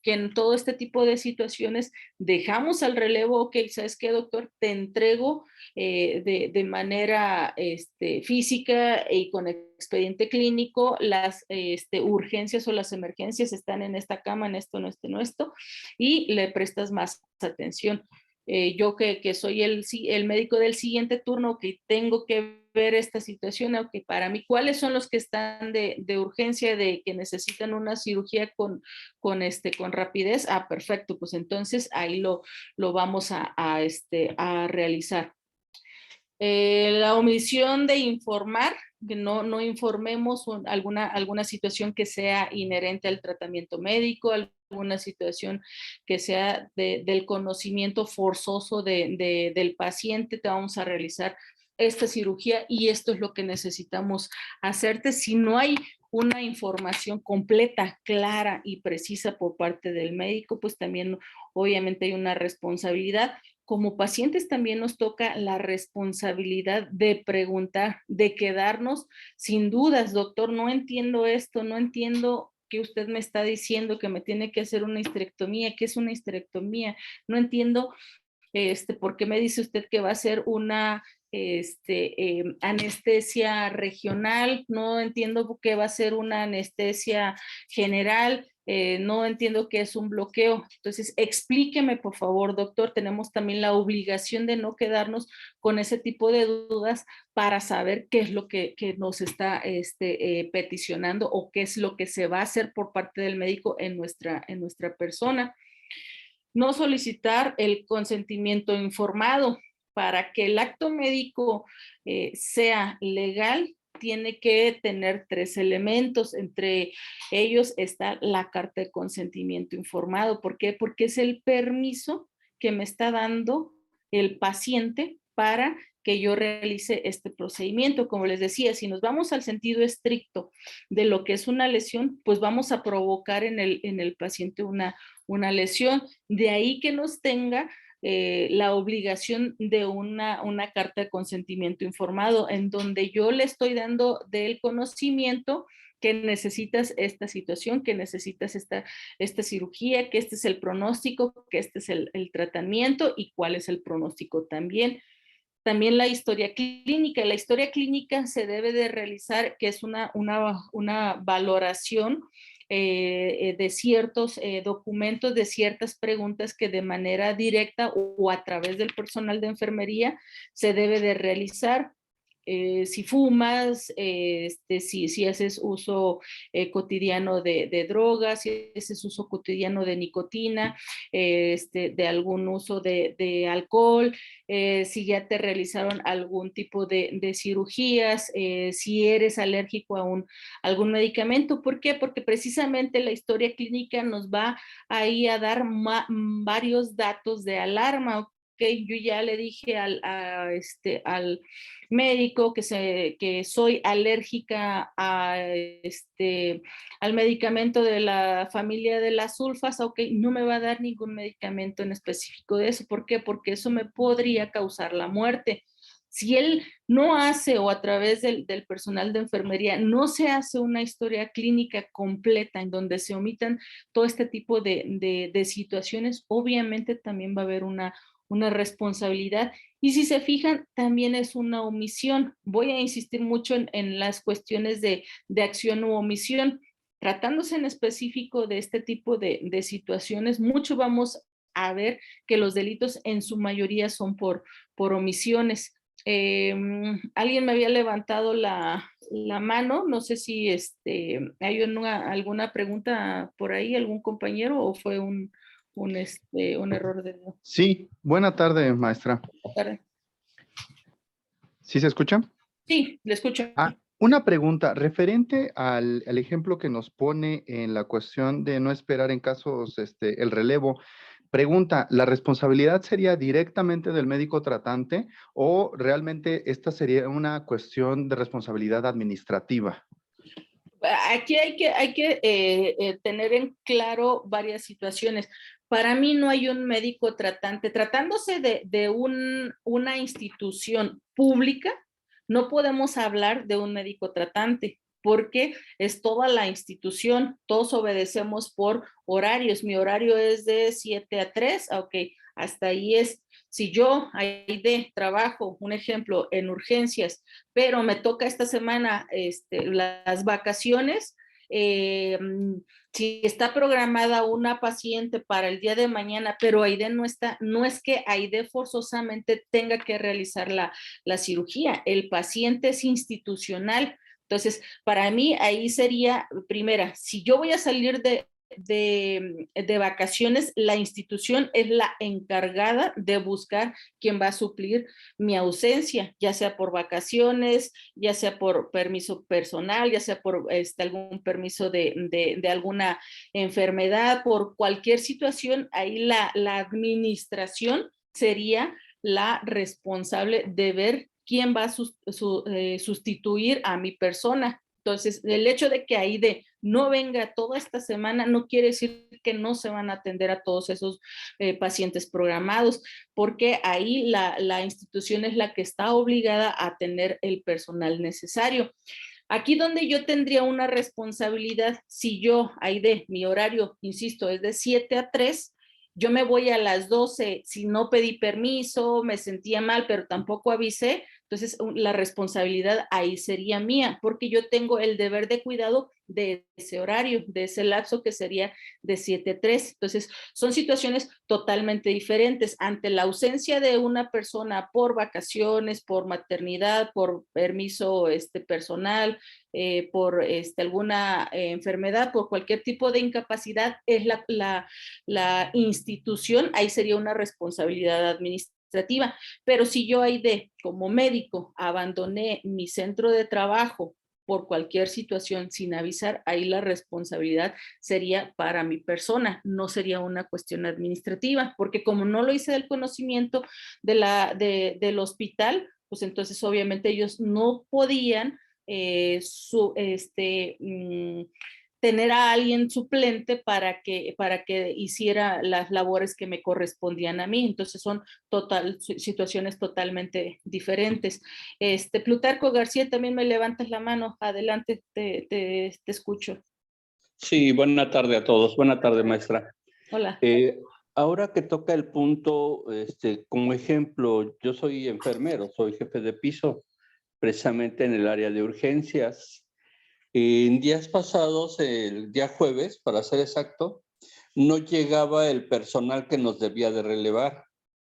S1: que en todo este tipo de situaciones dejamos al relevo, ok, ¿sabes qué, doctor? Te entrego de manera física y con expediente clínico las urgencias o las emergencias están en esta cama, en esto, no esto, y le prestas más atención. Yo que soy el médico del siguiente turno, que tengo que ver esta situación, aunque para mí, ¿cuáles son los que están de urgencia, de que necesitan una cirugía con rapidez? Ah, perfecto, pues entonces ahí lo vamos a realizar. La omisión de informar, que no informemos alguna situación que sea inherente al tratamiento médico, alguna situación que sea del conocimiento forzoso del paciente. Te vamos a realizar esta cirugía y esto es lo que necesitamos hacerte. Si no hay una información completa, clara y precisa por parte del médico, pues también obviamente hay una responsabilidad. Como pacientes también nos toca la responsabilidad de preguntar, de quedarnos sin dudas, doctor, no entiendo esto, no entiendo que usted me está diciendo que me tiene que hacer una histerectomía, ¿qué es una histerectomía? No entiendo ¿por qué me dice usted que va a ser una anestesia regional, no entiendo qué va a ser una anestesia general, no entiendo qué es un bloqueo. Entonces, explíqueme, por favor, doctor. Tenemos también la obligación de no quedarnos con ese tipo de dudas para saber qué es lo que nos está peticionando o qué es lo que se va a hacer por parte del médico en nuestra persona. No solicitar el consentimiento informado. Para que el acto médico sea legal, tiene que tener 3 elementos. Entre ellos está la carta de consentimiento informado. ¿Por qué? Porque es el permiso que me está dando el paciente para que yo realice este procedimiento. Como les decía, si nos vamos al sentido estricto de lo que es una lesión, pues vamos a provocar en el paciente una lesión. De ahí que nos tenga la obligación de una carta de consentimiento informado, en donde yo le estoy dando del conocimiento que necesitas esta situación, que necesitas esta cirugía, que este es el pronóstico, que este es el tratamiento y cuál es el pronóstico también. También la historia clínica. La historia clínica se debe de realizar, que es una valoración de ciertos documentos, de ciertas preguntas que de manera directa o a través del personal de enfermería se debe de realizar. Si fumas, si haces uso cotidiano de drogas, si haces uso cotidiano de nicotina, de algún uso de alcohol, si ya te realizaron algún tipo de cirugías, si eres alérgico a algún medicamento. ¿Por qué? Porque precisamente la historia clínica nos va ahí a dar varios datos de alarma. Okay, yo ya le dije al médico que soy alérgica al medicamento de la familia de las sulfas. Ok, no me va a dar ningún medicamento en específico de eso. ¿Por qué? Porque eso me podría causar la muerte. Si él no hace, o a través del personal de enfermería, no se hace una historia clínica completa en donde se omitan todo este tipo de situaciones, obviamente también va a haber una responsabilidad. Y si se fijan, también es una omisión. Voy a insistir mucho en las cuestiones de acción u omisión. Tratándose en específico de este tipo de situaciones, mucho vamos a ver que los delitos en su mayoría son por omisiones. Alguien me había levantado la mano, no sé si hay alguna pregunta por ahí, algún compañero, o fue un error de...
S3: Sí, buena tarde, maestra. ¿Sí se escucha?
S1: Sí, le escucho.
S3: Una pregunta referente al ejemplo que nos pone en la cuestión de no esperar en casos el relevo. Pregunta, ¿la responsabilidad sería directamente del médico tratante o realmente esta sería una cuestión de responsabilidad administrativa?
S1: Aquí hay que tener en claro varias situaciones. Para mí no hay un médico tratante. Tratándose de una institución pública, no podemos hablar de un médico tratante, porque es toda la institución. Todos obedecemos por horarios. Mi horario es de 7 a 3, ok, hasta ahí es. Si yo ahí trabajo, un ejemplo, en urgencias, pero me toca esta semana las vacaciones, si está programada una paciente para el día de mañana, pero Aide no está, no es que Aide forzosamente tenga que realizar la cirugía, el paciente es institucional. Entonces, para mí ahí sería, primera, si yo voy a salir de vacaciones, la institución es la encargada de buscar quién va a suplir mi ausencia, ya sea por vacaciones, ya sea por permiso personal, ya sea por algún permiso de alguna enfermedad, por cualquier situación. Ahí la administración sería la responsable de ver quién va a sustituir a mi persona. Entonces, el hecho de que Aide no venga toda esta semana no quiere decir que no se van a atender a todos esos pacientes programados, porque ahí la institución es la que está obligada a tener el personal necesario. Aquí donde yo tendría una responsabilidad, si yo, Aide, mi horario, insisto, es de 7 a 3, yo me voy a las 12, si no pedí permiso, me sentía mal, pero tampoco avisé, Entonces, la responsabilidad ahí sería mía, porque yo tengo el deber de cuidado de ese horario, de ese lapso que sería de 7 a 3. Entonces, son situaciones totalmente diferentes. Ante la ausencia de una persona por vacaciones, por maternidad, por permiso personal, por alguna enfermedad, por cualquier tipo de incapacidad, es la institución, ahí sería una responsabilidad administrativa. Pero si yo ahí como médico abandoné mi centro de trabajo por cualquier situación sin avisar, ahí la responsabilidad sería para mi persona, no sería una cuestión administrativa, porque como no lo hice del conocimiento del hospital, pues entonces obviamente ellos no podían tener a alguien suplente para que hiciera las labores que me correspondían a mí. Entonces son situaciones totalmente diferentes. Plutarco García, también me levantas la mano. Adelante, te escucho.
S4: Sí, buena tarde a todos. Buena tarde, maestra.
S1: Hola.
S4: Ahora que toca el punto, como ejemplo, yo soy enfermero, soy jefe de piso, precisamente en el área de urgencias. En días pasados, el día jueves, para ser exacto, no llegaba el personal que nos debía de relevar,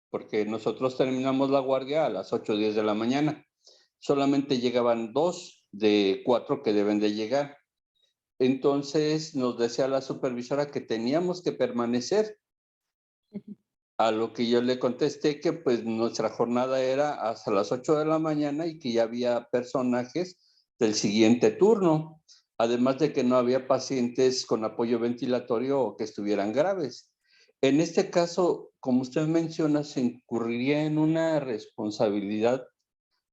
S4: porque nosotros terminamos la guardia a las 8:10 de la mañana. Solamente llegaban 2 de 4 que deben de llegar. Entonces nos decía la supervisora que teníamos que permanecer. A lo que yo le contesté que pues nuestra jornada era hasta las 8 de la mañana y que ya había personajes del siguiente turno, además de que no había pacientes con apoyo ventilatorio o que estuvieran graves. En este caso, como usted menciona, ¿se incurriría en una responsabilidad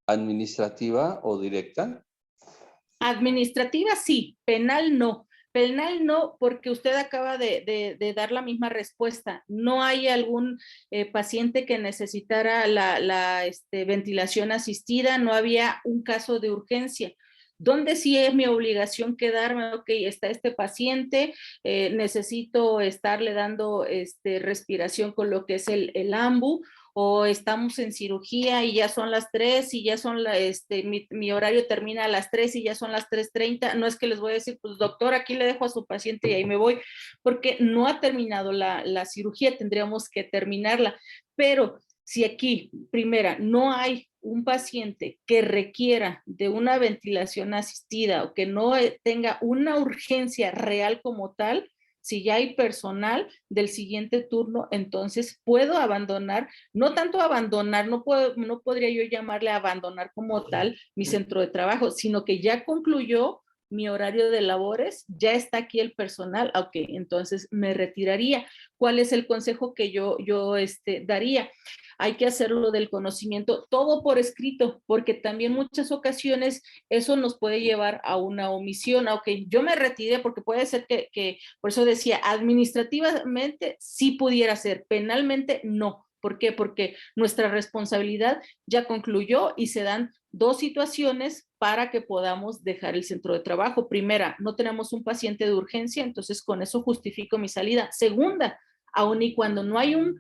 S4: administrativa o directa?
S1: Administrativa sí, penal no. Penal no, porque usted acaba de dar la misma respuesta. No hay algún paciente que necesitara la ventilación asistida, no había un caso de urgencia. ¿Dónde sí es mi obligación quedarme? Ok, está este paciente, necesito estarle dando respiración con lo que es el AMBU, o estamos en cirugía y ya son las 3 y ya son mi horario termina a las 3 y ya son las 3:30, no es que les voy a decir, pues doctor, aquí le dejo a su paciente y ahí me voy, porque no ha terminado la cirugía, tendríamos que terminarla, pero si aquí, primera, no hay un paciente que requiera de una ventilación asistida o que no tenga una urgencia real como tal, si ya hay personal del siguiente turno, entonces puedo abandonar, no tanto abandonar, no podría yo llamarle abandonar como tal mi centro de trabajo, sino que ya concluyó mi horario de labores, ya está aquí el personal, ok, entonces me retiraría. ¿Cuál es el consejo que yo daría? Hay que hacerlo del conocimiento, todo por escrito, porque también muchas ocasiones eso nos puede llevar a una omisión. Ok, yo me retiré porque puede ser que por eso decía, administrativamente sí pudiera ser, penalmente no. ¿Por qué? Porque nuestra responsabilidad ya concluyó y se dan 2 situaciones para que podamos dejar el centro de trabajo. Primera, no tenemos un paciente de urgencia, entonces con eso justifico mi salida. Segunda, aun y cuando no hay un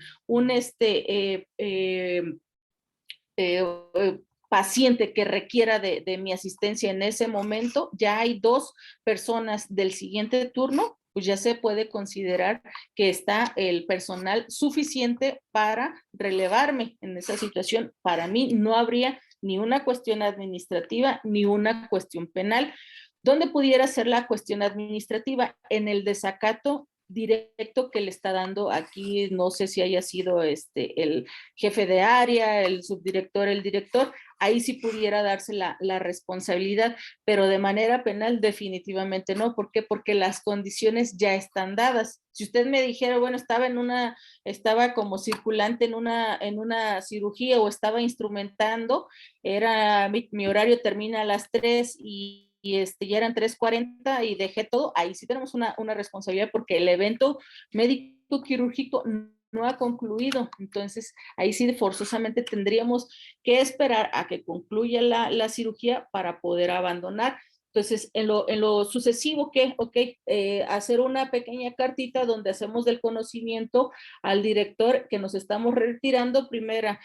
S1: paciente que requiera de mi asistencia en ese momento, ya hay 2 personas del siguiente turno, pues ya se puede considerar que está el personal suficiente para relevarme en esa situación. Para mí no habría ni una cuestión administrativa ni una cuestión penal. ¿Dónde pudiera ser la cuestión administrativa? En el desacato directo que le está dando aquí, no sé si haya sido el jefe de área, el subdirector, el director, ahí sí pudiera darse la responsabilidad, pero de manera penal definitivamente no. ¿Por qué? Porque las condiciones ya están dadas. Si usted me dijera, bueno, estaba como circulante en una cirugía o estaba instrumentando, mi horario termina a las 3 y ya eran 3:40 y dejé todo, ahí sí tenemos una responsabilidad porque el evento médico quirúrgico no ha concluido. Entonces, ahí sí forzosamente tendríamos que esperar a que concluya la cirugía para poder abandonar. Entonces, en lo sucesivo, ¿qué? Ok, hacer una pequeña cartita donde hacemos del conocimiento al director que nos estamos retirando, primera,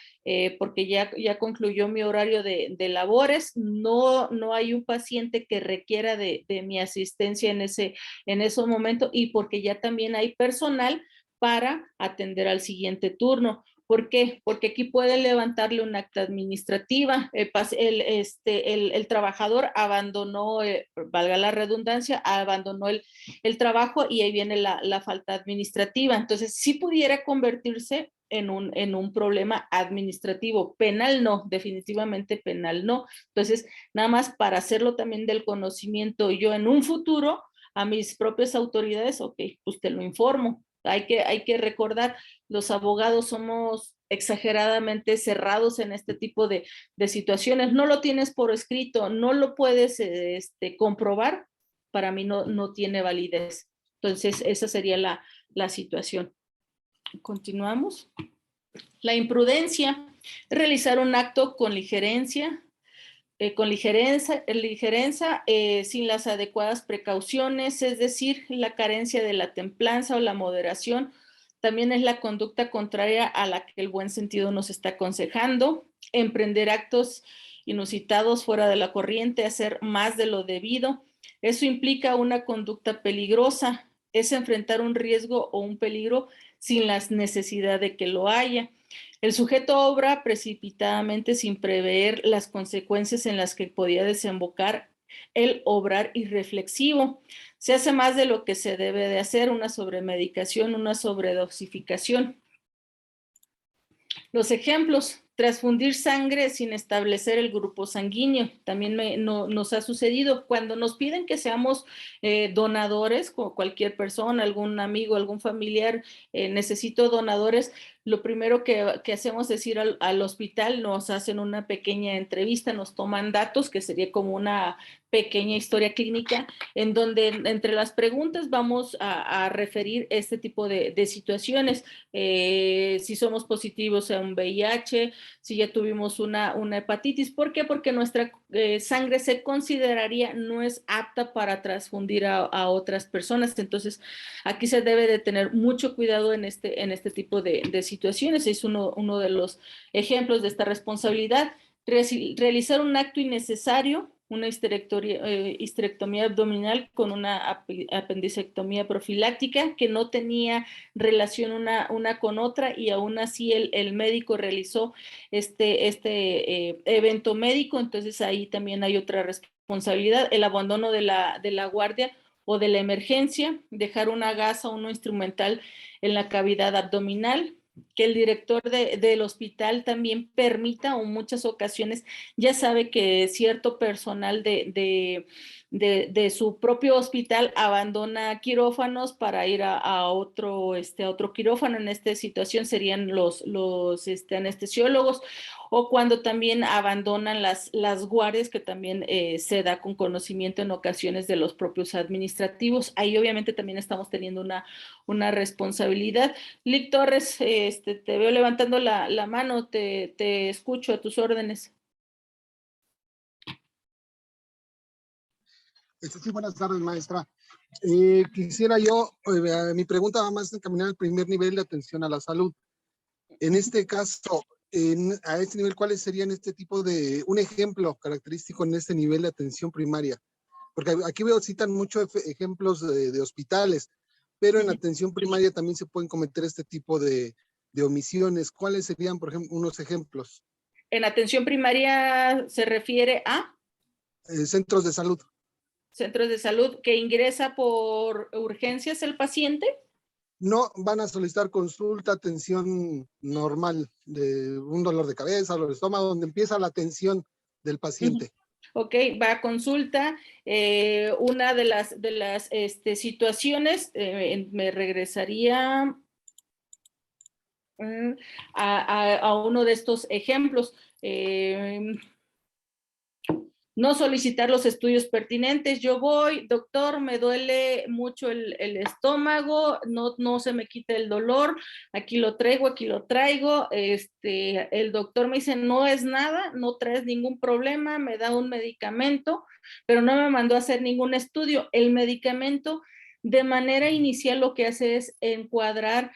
S1: porque ya concluyó mi horario de labores, no hay un paciente que requiera de mi asistencia en ese momento, y porque ya también hay personal para atender al siguiente turno. ¿Por qué? Porque aquí puede levantarle un acta administrativa. El trabajador abandonó, valga la redundancia, abandonó el trabajo y ahí viene la falta administrativa. Entonces, sí pudiera convertirse en un problema administrativo. Penal no, definitivamente penal no. Entonces, nada más para hacerlo también del conocimiento yo en un futuro a mis propias autoridades, ok, pues te lo informo. Hay que recordar, los abogados somos exageradamente cerrados en este tipo de situaciones. No lo tienes por escrito, no lo puedes comprobar, para mí no tiene validez. Entonces, esa sería la situación. Continuamos. La imprudencia, realizar un acto con ligerencia, sin las adecuadas precauciones, es decir, la carencia de la templanza o la moderación, también es la conducta contraria a la que el buen sentido nos está aconsejando. Emprender actos inusitados fuera de la corriente, hacer más de lo debido, eso implica una conducta peligrosa, es enfrentar un riesgo o un peligro sin la necesidad de que lo haya. El sujeto obra precipitadamente sin prever las consecuencias en las que podía desembocar el obrar irreflexivo. Se hace más de lo que se debe de hacer, una sobremedicación, una sobredosificación. Los ejemplos: transfundir sangre sin establecer el grupo sanguíneo. También nos ha sucedido cuando nos piden que seamos donadores, como cualquier persona, algún amigo, algún familiar, necesito donadores. Lo primero que hacemos es ir al hospital, nos hacen una pequeña entrevista, nos toman datos, que sería como una pequeña historia clínica, en donde entre las preguntas vamos a referir este tipo de situaciones. Si somos positivos a un VIH, si ya tuvimos una hepatitis. ¿Por qué? Porque nuestra sangre se consideraría no es apta para transfundir a otras personas. Entonces, aquí se debe de tener mucho cuidado en este tipo de situaciones. Es uno de los ejemplos de esta responsabilidad. Realizar un acto innecesario, una histerectomía abdominal con una apendicectomía profiláctica que no tenía relación una con otra, y aún así el médico realizó este evento médico. Entonces ahí también hay otra responsabilidad: el abandono de la guardia o de la emergencia, dejar una gasa o un instrumental en la cavidad abdominal, que el director del hospital también permita, o en muchas ocasiones ya sabe que cierto personal de su propio hospital abandona quirófanos para ir a otro quirófano. En esta situación serían los anestesiólogos, o cuando también abandonan las guardias, que también se da con conocimiento en ocasiones de los propios administrativos. Ahí obviamente también estamos teniendo una responsabilidad. Lic Torres, te veo levantando la mano, te escucho, a tus órdenes.
S5: Sí, buenas tardes, maestra. Quisiera yo, mi pregunta va más encaminada al primer nivel de atención a la salud. En este caso, a este nivel, ¿cuáles serían este tipo de, un ejemplo característico en este nivel de atención primaria? Porque aquí citan muchos ejemplos de hospitales, pero en atención primaria también se pueden cometer este tipo de omisiones. ¿Cuáles serían, por ejemplo, unos ejemplos?
S1: En atención primaria se refiere a
S5: centros de salud.
S1: Centros de salud, que ingresa por urgencias el paciente.
S5: No, van a solicitar consulta, atención normal, de un dolor de cabeza, dolor de estómago, donde empieza la atención del paciente.
S1: Ok, va a consulta. Una de las situaciones, me regresaría a uno de estos ejemplos. no solicitar los estudios pertinentes. Yo voy, doctor, me duele mucho el estómago, no se me quita el dolor, aquí lo traigo, el doctor me dice, no es nada, no traes ningún problema, me da un medicamento, pero no me mandó a hacer ningún estudio. El medicamento, de manera inicial, lo que hace es encuadrar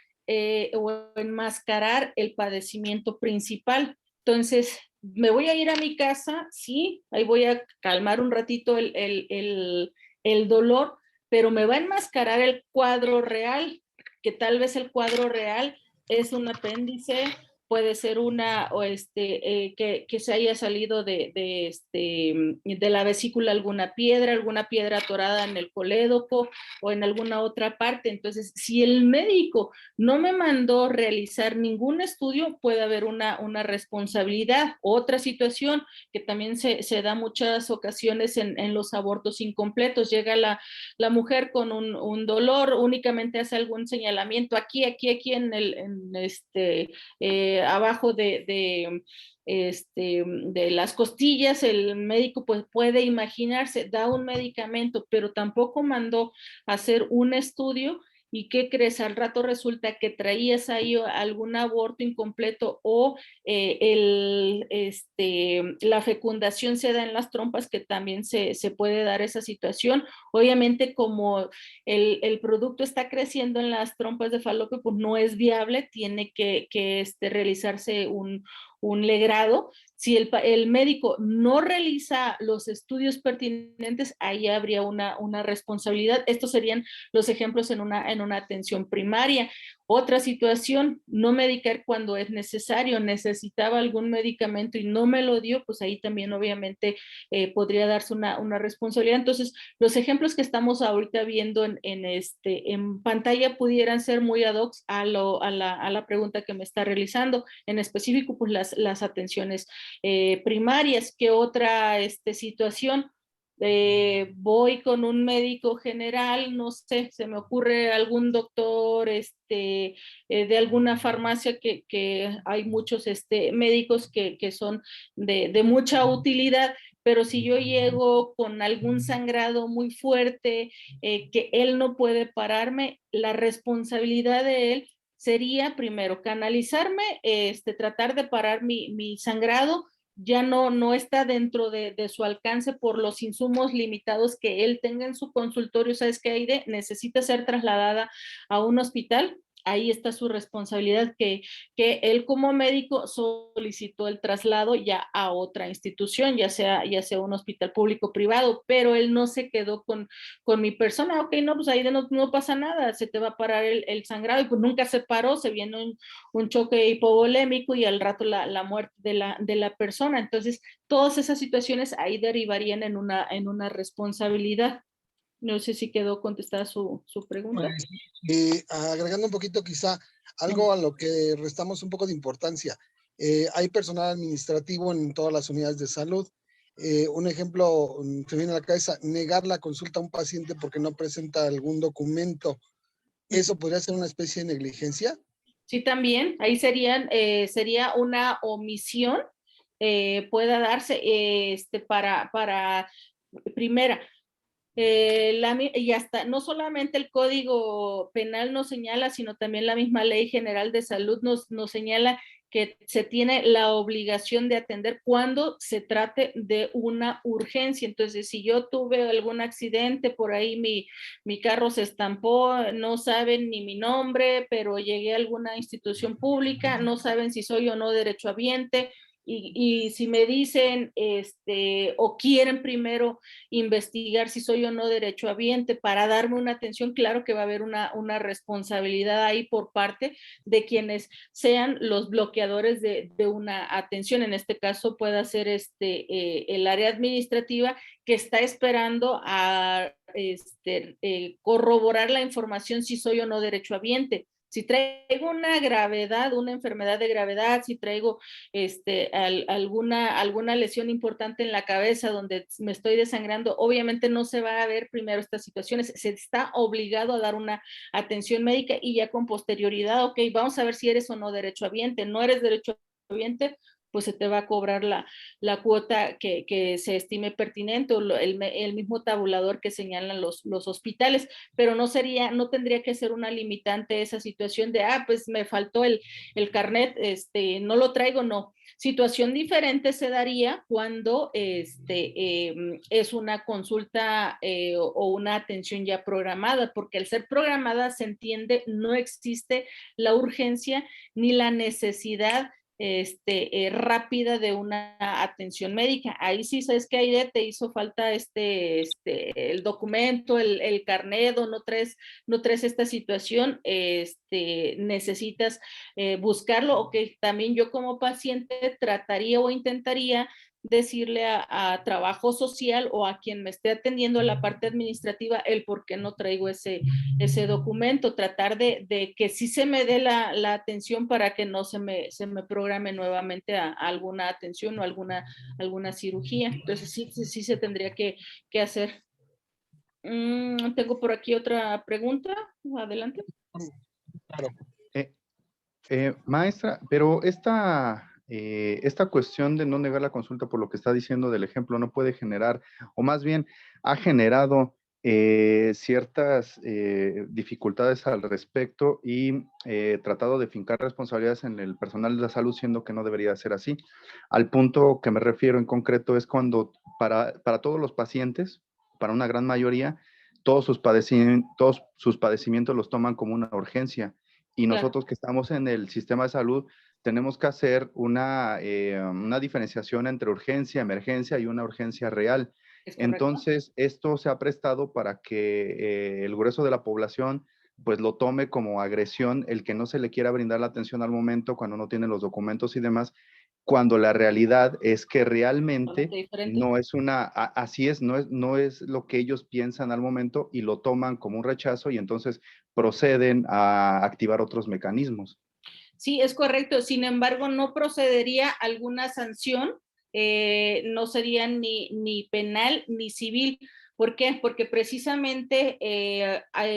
S1: o enmascarar el padecimiento principal. Entonces, me voy a ir a mi casa, sí, ahí voy a calmar un ratito el dolor, pero me va a enmascarar el cuadro real, que tal vez el cuadro real es un apéndice, puede ser que se haya salido de la vesícula alguna piedra atorada en el colédoco o en alguna otra parte. Entonces, si el médico no me mandó realizar ningún estudio, puede haber una responsabilidad. Otra situación que también se da muchas ocasiones en los abortos incompletos, llega la mujer con un dolor, únicamente hace algún señalamiento aquí abajo de las costillas, el médico pues puede imaginarse, da un medicamento, pero tampoco mandó hacer un estudio. ¿Y qué crees? Al rato resulta que traías ahí algún aborto incompleto o la fecundación se da en las trompas, que también se puede dar esa situación. Obviamente, como el producto está creciendo en las trompas de falopio, pues no es viable, tiene que realizarse un legrado. Si el médico no realiza los estudios pertinentes, ahí habría una responsabilidad. Estos serían los ejemplos en una atención primaria. Otra situación, no medicar cuando es necesario. Necesitaba algún medicamento y no me lo dio, pues ahí también obviamente podría darse una responsabilidad. Entonces, los ejemplos que estamos ahorita viendo en pantalla pudieran ser muy ad hoc a la pregunta que me está realizando. En específico, pues las atenciones primarias. ¿Qué otra situación? Voy con un médico general, no sé, se me ocurre algún doctor de alguna farmacia, que hay muchos médicos que son de mucha utilidad, pero si yo llego con algún sangrado muy fuerte, que él no puede pararme, la responsabilidad de él sería primero canalizarme, tratar de parar mi sangrado. Ya no está dentro de su alcance por los insumos limitados que él tenga en su consultorio. ¿Sabes qué, Aide? Necesita ser trasladada a un hospital. Ahí está su responsabilidad, que él como médico solicitó el traslado ya a otra institución, ya sea un hospital público o privado, pero él no se quedó con mi persona. Ok, no, pues ahí no pasa nada, se te va a parar el sangrado, y pues nunca se paró, se viene un choque hipovolémico y al rato la muerte de la persona. Entonces, todas esas situaciones ahí derivarían en una responsabilidad. No sé si quedó contestada su pregunta.
S5: Agregando un poquito quizá algo a lo que restamos un poco de importancia. Hay personal administrativo en todas las unidades de salud. Un ejemplo se viene a la cabeza: negar la consulta a un paciente porque no presenta algún documento. ¿Eso podría ser una especie de negligencia?
S1: Sí, también. Ahí sería una omisión, pueda darse para primera. Y hasta no solamente el Código Penal nos señala, sino también la misma Ley General de Salud nos señala que se tiene la obligación de atender cuando se trate de una urgencia. Entonces, si yo tuve algún accidente, por ahí mi carro se estampó, no saben ni mi nombre, pero llegué a alguna institución pública, no saben si soy o no derechohabiente, y si me dicen o quieren primero investigar si soy o no derechohabiente para darme una atención, claro que va a haber una responsabilidad ahí por parte de quienes sean los bloqueadores de una atención. En este caso puede ser el área administrativa, que está esperando a corroborar la información si soy o no derechohabiente. Si traigo una gravedad, una enfermedad de gravedad, si traigo alguna lesión importante en la cabeza donde me estoy desangrando, obviamente no se va a ver primero estas situaciones. Se está obligado a dar una atención médica y ya con posterioridad, ok, vamos a ver si eres o no derechohabiente. No eres derechohabiente, pues se te va a cobrar la cuota que se estime pertinente, o el mismo tabulador que señalan los hospitales, pero no tendría que ser una limitante esa situación de, pues me faltó el carnet, no lo traigo, no. Situación diferente se daría cuando es una consulta o una atención ya programada, porque al ser programada se entiende, no existe la urgencia ni la necesidad rápida de una atención médica. Ahí sí, sabes que Aide, te hizo falta el documento, el carnet, o no traes esta situación, necesitas buscarlo, o que también yo como paciente trataría o intentaría decirle a trabajo social o a quien me esté atendiendo a la parte administrativa el por qué no traigo ese documento, tratar de que sí se me dé la atención para que no se me programe nuevamente a alguna atención o alguna cirugía. Entonces sí se tendría que hacer. Tengo por aquí otra pregunta. Adelante.
S5: Claro.
S3: Maestra, pero esta cuestión de no negar la consulta, por lo que está diciendo del ejemplo, no puede generar, o más bien ha generado ciertas dificultades al respecto y tratado de fincar responsabilidades en el personal de la salud, siendo que no debería ser así. Al punto que me refiero en concreto es cuando para todos los pacientes, para una gran mayoría, todos sus padecimientos los toman como una urgencia. Y nosotros que estamos en el sistema de salud tenemos que hacer una diferenciación entre urgencia, emergencia y una urgencia real. Entonces, esto se ha prestado para que el grueso de la población pues lo tome como agresión, el que no se le quiera brindar la atención al momento cuando no tiene los documentos y demás, cuando la realidad es que realmente no es así es, no es lo que ellos piensan al momento y lo toman como un rechazo y entonces proceden a activar otros mecanismos.
S1: Sí, es correcto. Sin embargo, no procedería alguna sanción, no sería ni penal ni civil. ¿Por qué? Porque precisamente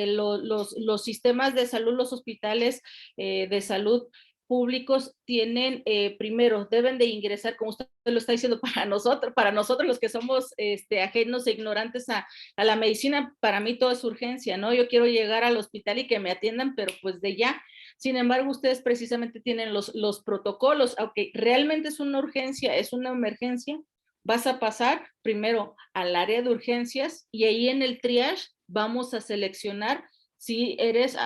S1: los sistemas de salud, los hospitales de salud públicos tienen, primero, deben de ingresar, como usted lo está diciendo, para nosotros los que somos ajenos e ignorantes a la medicina, para mí todo es urgencia, ¿no? Yo quiero llegar al hospital y que me atiendan, pero pues de ya. Sin embargo, ustedes precisamente tienen los protocolos, aunque realmente es una urgencia, es una emergencia, vas a pasar primero al área de urgencias y ahí en el triage vamos a seleccionar si eres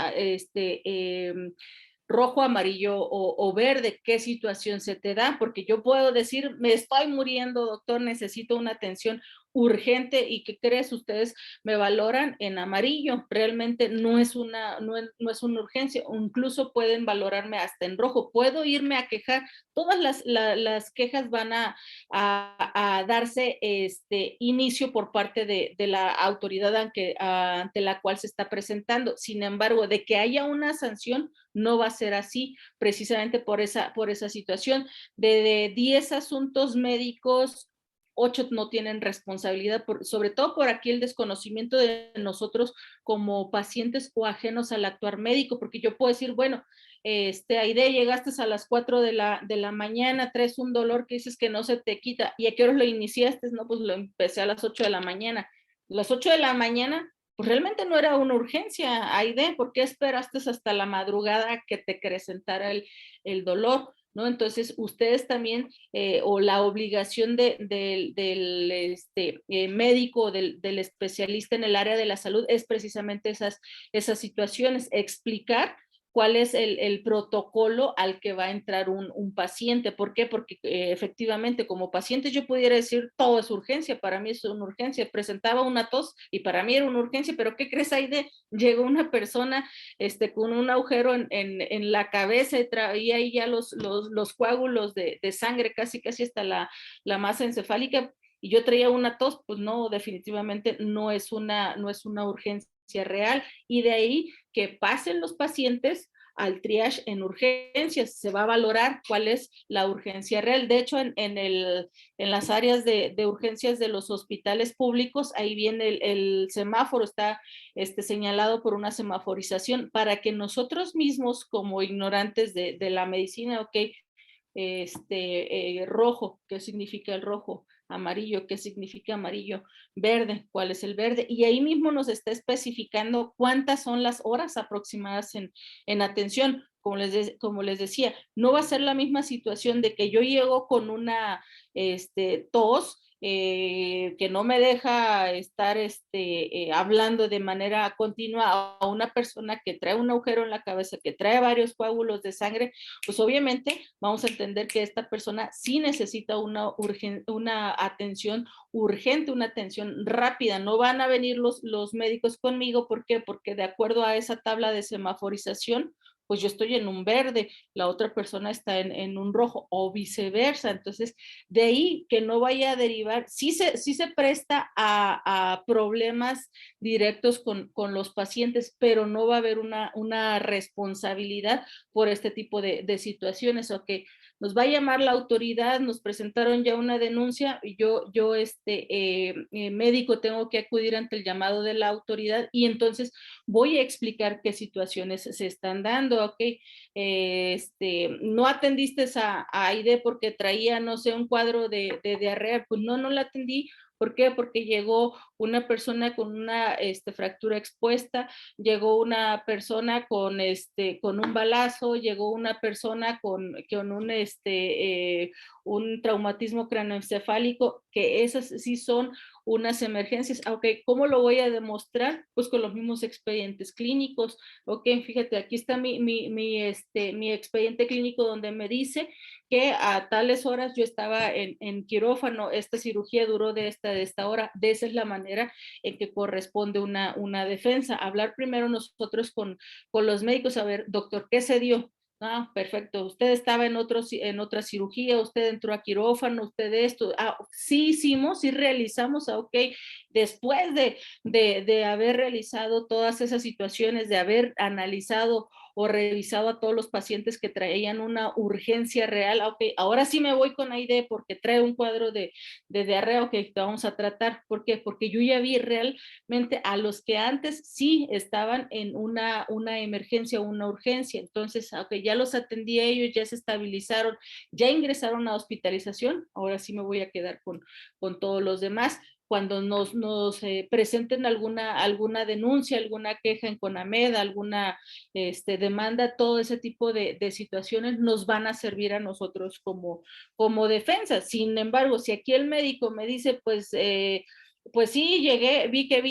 S1: rojo, amarillo o verde, qué situación se te da, porque yo puedo decir, me estoy muriendo, doctor, necesito una atención urgente, y ¿qué crees? Ustedes me valoran en amarillo, realmente no es una urgencia, o incluso pueden valorarme hasta en rojo, puedo irme a quejar, todas las quejas van a darse inicio por parte de la autoridad ante la cual se está presentando. Sin embargo, de que haya una sanción, no va a ser así, precisamente por esa situación. De 10 asuntos médicos, 8 no tienen responsabilidad, sobre todo por aquí el desconocimiento de nosotros como pacientes o ajenos al actuar médico, porque yo puedo decir, bueno, Aide, llegaste a las 4 de la mañana, traes un dolor que dices que no se te quita, ¿y a qué hora lo iniciaste? No, pues lo empecé a las 8 de la mañana. Las 8 de la mañana, pues realmente no era una urgencia, Aide, ¿por qué esperaste hasta la madrugada que te acrecentara el dolor? ¿No? Entonces, ustedes también, o la obligación del médico, del especialista en el área de la salud, es precisamente esas situaciones, explicar cuál es el protocolo al que va a entrar un paciente. ¿Por qué? Porque efectivamente, como paciente yo pudiera decir, todo es urgencia, para mí es una urgencia, presentaba una tos y para mí era una urgencia, pero ¿qué crees, Aide? Llegó una persona con un agujero en la cabeza y traía ahí ya los coágulos de sangre, casi hasta la masa encefálica, y yo traía una tos. Pues no, definitivamente no es una urgencia real, y de ahí que pasen los pacientes al triage en urgencias, se va a valorar cuál es la urgencia real. De hecho, en las áreas de urgencias de los hospitales públicos, ahí viene el semáforo, está señalado por una semaforización, para que nosotros mismos, como ignorantes de la medicina, ok, rojo, ¿qué significa el rojo? Amarillo, ¿qué significa amarillo? Verde, ¿cuál es el verde? Y ahí mismo nos está especificando cuántas son las horas aproximadas en atención. Como les decía, no va a ser la misma situación de que yo llego con una tos, que no me deja estar hablando de manera continua, a una persona que trae un agujero en la cabeza, que trae varios coágulos de sangre, pues obviamente vamos a entender que esta persona sí necesita una atención urgente, una atención rápida. No van a venir los médicos conmigo, ¿por qué? Porque de acuerdo a esa tabla de semaforización, pues yo estoy en un verde, la otra persona está en un rojo, o viceversa. Entonces, de ahí que no vaya a derivar, sí se presta a problemas directos con los pacientes, pero no va a haber una responsabilidad por este tipo de situaciones, o que nos va a llamar la autoridad, nos presentaron ya una denuncia, y yo médico, tengo que acudir ante el llamado de la autoridad, y entonces voy a explicar qué situaciones se están dando, ok, no atendiste a Aide porque traía, no sé, un cuadro de diarrea, pues no la atendí. ¿Por qué? Porque llegó una persona con una fractura expuesta, llegó una persona con un balazo, llegó una persona con un traumatismo craneoencefálico, que esas sí son unas emergencias. Ok, ¿cómo lo voy a demostrar? Pues con los mismos expedientes clínicos. Ok, fíjate, aquí está mi expediente clínico donde me dice que a tales horas yo estaba en quirófano, esta cirugía duró de esta hora. De esa es la manera en que corresponde una defensa. Hablar primero nosotros con los médicos, a ver, doctor, ¿qué se dio? Ah, perfecto. Usted estaba en otra cirugía, usted entró a quirófano, usted esto. Ah, sí hicimos, sí realizamos, ok. Después de haber realizado todas esas situaciones, de haber analizado o revisado a todos los pacientes que traían una urgencia real, ok, ahora sí me voy con Aide porque trae un cuadro de diarrea, ok, te vamos a tratar. ¿Por qué? Porque yo ya vi realmente a los que antes sí estaban en una emergencia o una urgencia. Entonces, ok, ya los atendí a ellos, ya se estabilizaron, ya ingresaron a hospitalización, ahora sí me voy a quedar con todos los demás. Cuando nos presenten alguna denuncia, alguna queja en CONAMED, alguna demanda, todo ese tipo de situaciones nos van a servir a nosotros como defensa. Sin embargo, si aquí el médico me dice, pues sí,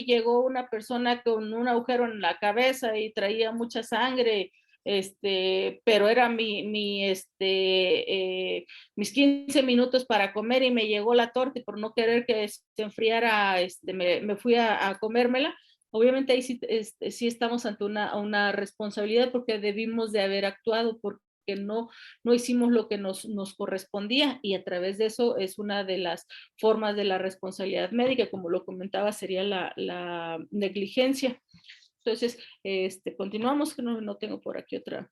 S1: llegó una persona con un agujero en la cabeza y traía mucha sangre, pero era mis 15 minutos para comer y me llegó la torta, y por no querer que se enfriara, me fui a comérmela. Obviamente ahí sí estamos ante una responsabilidad, porque debimos de haber actuado, porque no hicimos lo que nos correspondía, y a través de eso es una de las formas de la responsabilidad médica, como lo comentaba, sería la negligencia. Entonces, continuamos, que no tengo por aquí otra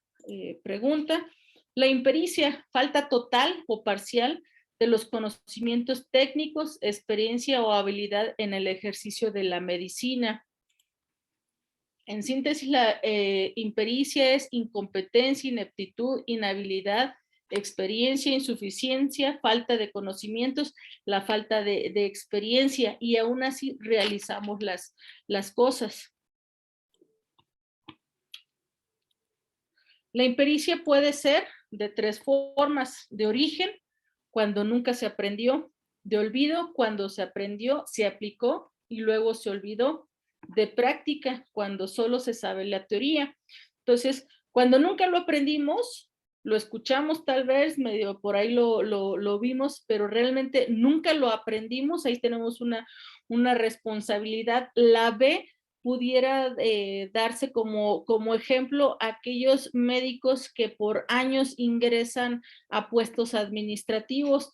S1: pregunta. La impericia, falta total o parcial de los conocimientos técnicos, experiencia o habilidad en el ejercicio de la medicina. En síntesis, la impericia es incompetencia, ineptitud, inhabilidad, experiencia, insuficiencia, falta de conocimientos, la falta de experiencia, y aún así realizamos las cosas. La impericia puede ser de tres formas: de origen, cuando nunca se aprendió; de olvido, cuando se aprendió, se aplicó y luego se olvidó; de práctica, cuando solo se sabe la teoría. Entonces, cuando nunca lo aprendimos, lo escuchamos tal vez, medio por ahí lo vimos, pero realmente nunca lo aprendimos, ahí tenemos una responsabilidad. La B pudiera darse como ejemplo aquellos médicos que por años ingresan a puestos administrativos.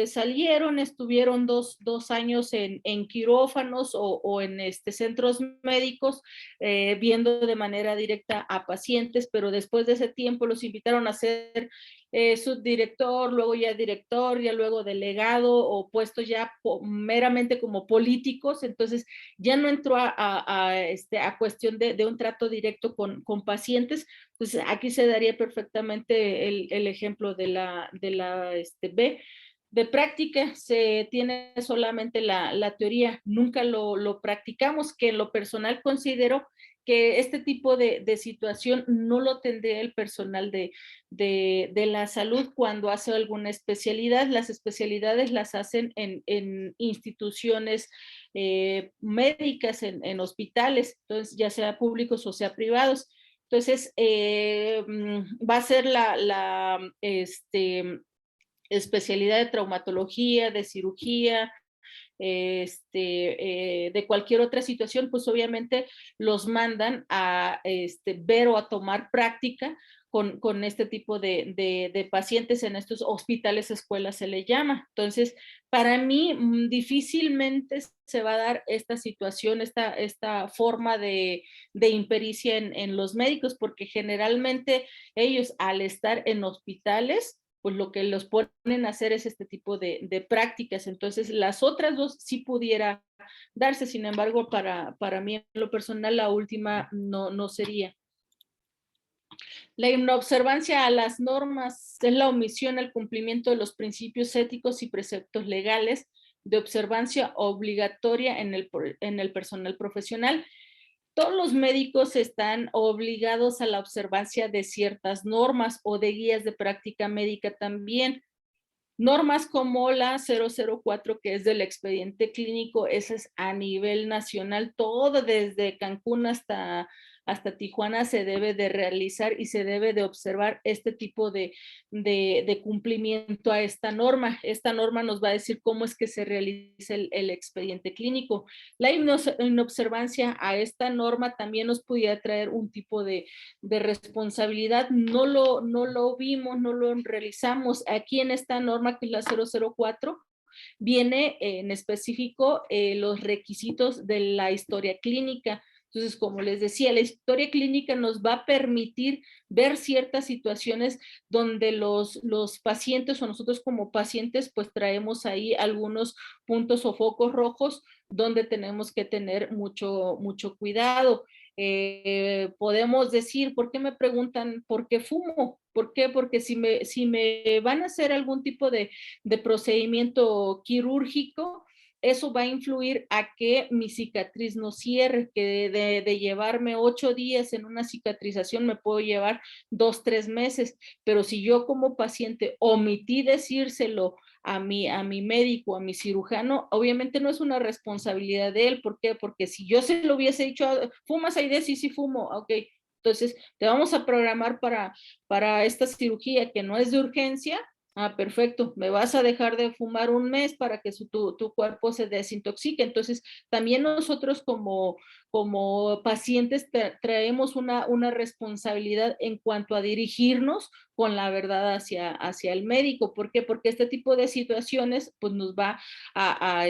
S1: Salieron, estuvieron dos años en quirófanos o en centros médicos, viendo de manera directa a pacientes, pero después de ese tiempo los invitaron a hacer subdirector, luego ya director, ya luego delegado o puestos ya meramente como políticos, entonces ya no entró a cuestión de un trato directo con pacientes, pues aquí se daría perfectamente el ejemplo de la B. De práctica se tiene solamente la teoría, nunca lo practicamos, que en lo personal considero que este tipo de situación no lo tendría el personal de la salud cuando hace alguna especialidad. Las especialidades las hacen en instituciones médicas, en hospitales, entonces ya sea públicos o sea privados. Entonces, va a ser la especialidad de traumatología, de cirugía, de cualquier otra situación, pues obviamente los mandan a ver o a tomar práctica con este tipo de pacientes en estos hospitales, escuelas se le llama. Entonces, para mí difícilmente se va a dar esta situación, esta forma de impericia en los médicos, porque generalmente ellos al estar en hospitales, pues lo que los ponen a hacer es este tipo de prácticas. Entonces, las otras dos sí pudiera darse, sin embargo, para mí en lo personal, la última no sería. La inobservancia a las normas es la omisión al cumplimiento de los principios éticos y preceptos legales de observancia obligatoria en el personal profesional. Todos los médicos están obligados a la observancia de ciertas normas o de guías de práctica médica también. Normas como la 004, que es del expediente clínico, esa es a nivel nacional, todo desde Cancún hasta Tijuana se debe de realizar y se debe de observar este tipo de cumplimiento a esta norma. Esta norma nos va a decir cómo es que se realiza el expediente clínico. La inobservancia a esta norma también nos pudiera traer un tipo de responsabilidad. No lo vimos, no lo realizamos. Aquí en esta norma, que es la 004, viene en específico los requisitos de la historia clínica. Entonces, como les decía, la historia clínica nos va a permitir ver ciertas situaciones donde los pacientes o nosotros como pacientes pues traemos ahí algunos puntos o focos rojos donde tenemos que tener mucho cuidado. Podemos decir, ¿por qué me preguntan por qué fumo? ¿Por qué? Porque si me van a hacer algún tipo de procedimiento quirúrgico, eso va a influir a que mi cicatriz no cierre, que de llevarme 8 días en una cicatrización me puedo llevar 2, 3 meses, pero si yo como paciente omití decírselo a mi médico, a mi cirujano, obviamente no es una responsabilidad de él. ¿Por qué? Porque si yo se lo hubiese dicho, ¿fumas Aide? Sí, fumo, ok. Entonces, te vamos a programar para esta cirugía que no es de urgencia. Ah, perfecto, me vas a dejar de fumar un mes para que tu cuerpo se desintoxique. Entonces, también nosotros como pacientes traemos una responsabilidad en cuanto a dirigirnos con la verdad hacia el médico. ¿Por qué? Porque este tipo de situaciones pues nos va a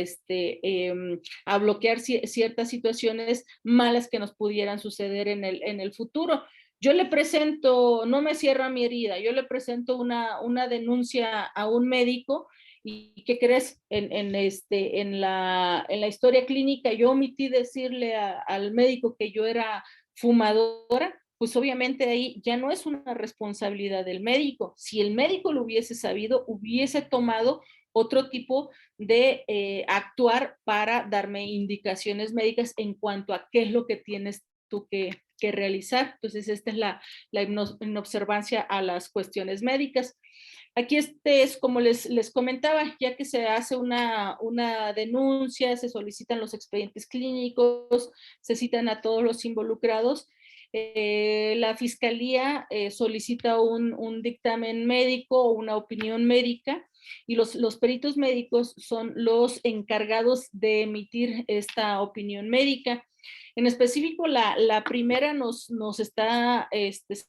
S1: bloquear ciertas situaciones malas que nos pudieran suceder en el futuro. Yo le presento, no me cierra mi herida, yo le presento una denuncia a un médico y ¿qué crees? En la historia clínica yo omití decirle al médico que yo era fumadora, pues obviamente ahí ya no es una responsabilidad del médico. Si el médico lo hubiese sabido, hubiese tomado otro tipo de actuar para darme indicaciones médicas en cuanto a qué es lo que tienes tú que realizar. Entonces, esta es la inobservancia a las cuestiones médicas. Aquí es como les comentaba, ya que se hace una denuncia, se solicitan los expedientes clínicos, se citan a todos los involucrados, la fiscalía solicita un dictamen médico o una opinión médica, y los peritos médicos son los encargados de emitir esta opinión médica. En específico, la primera nos está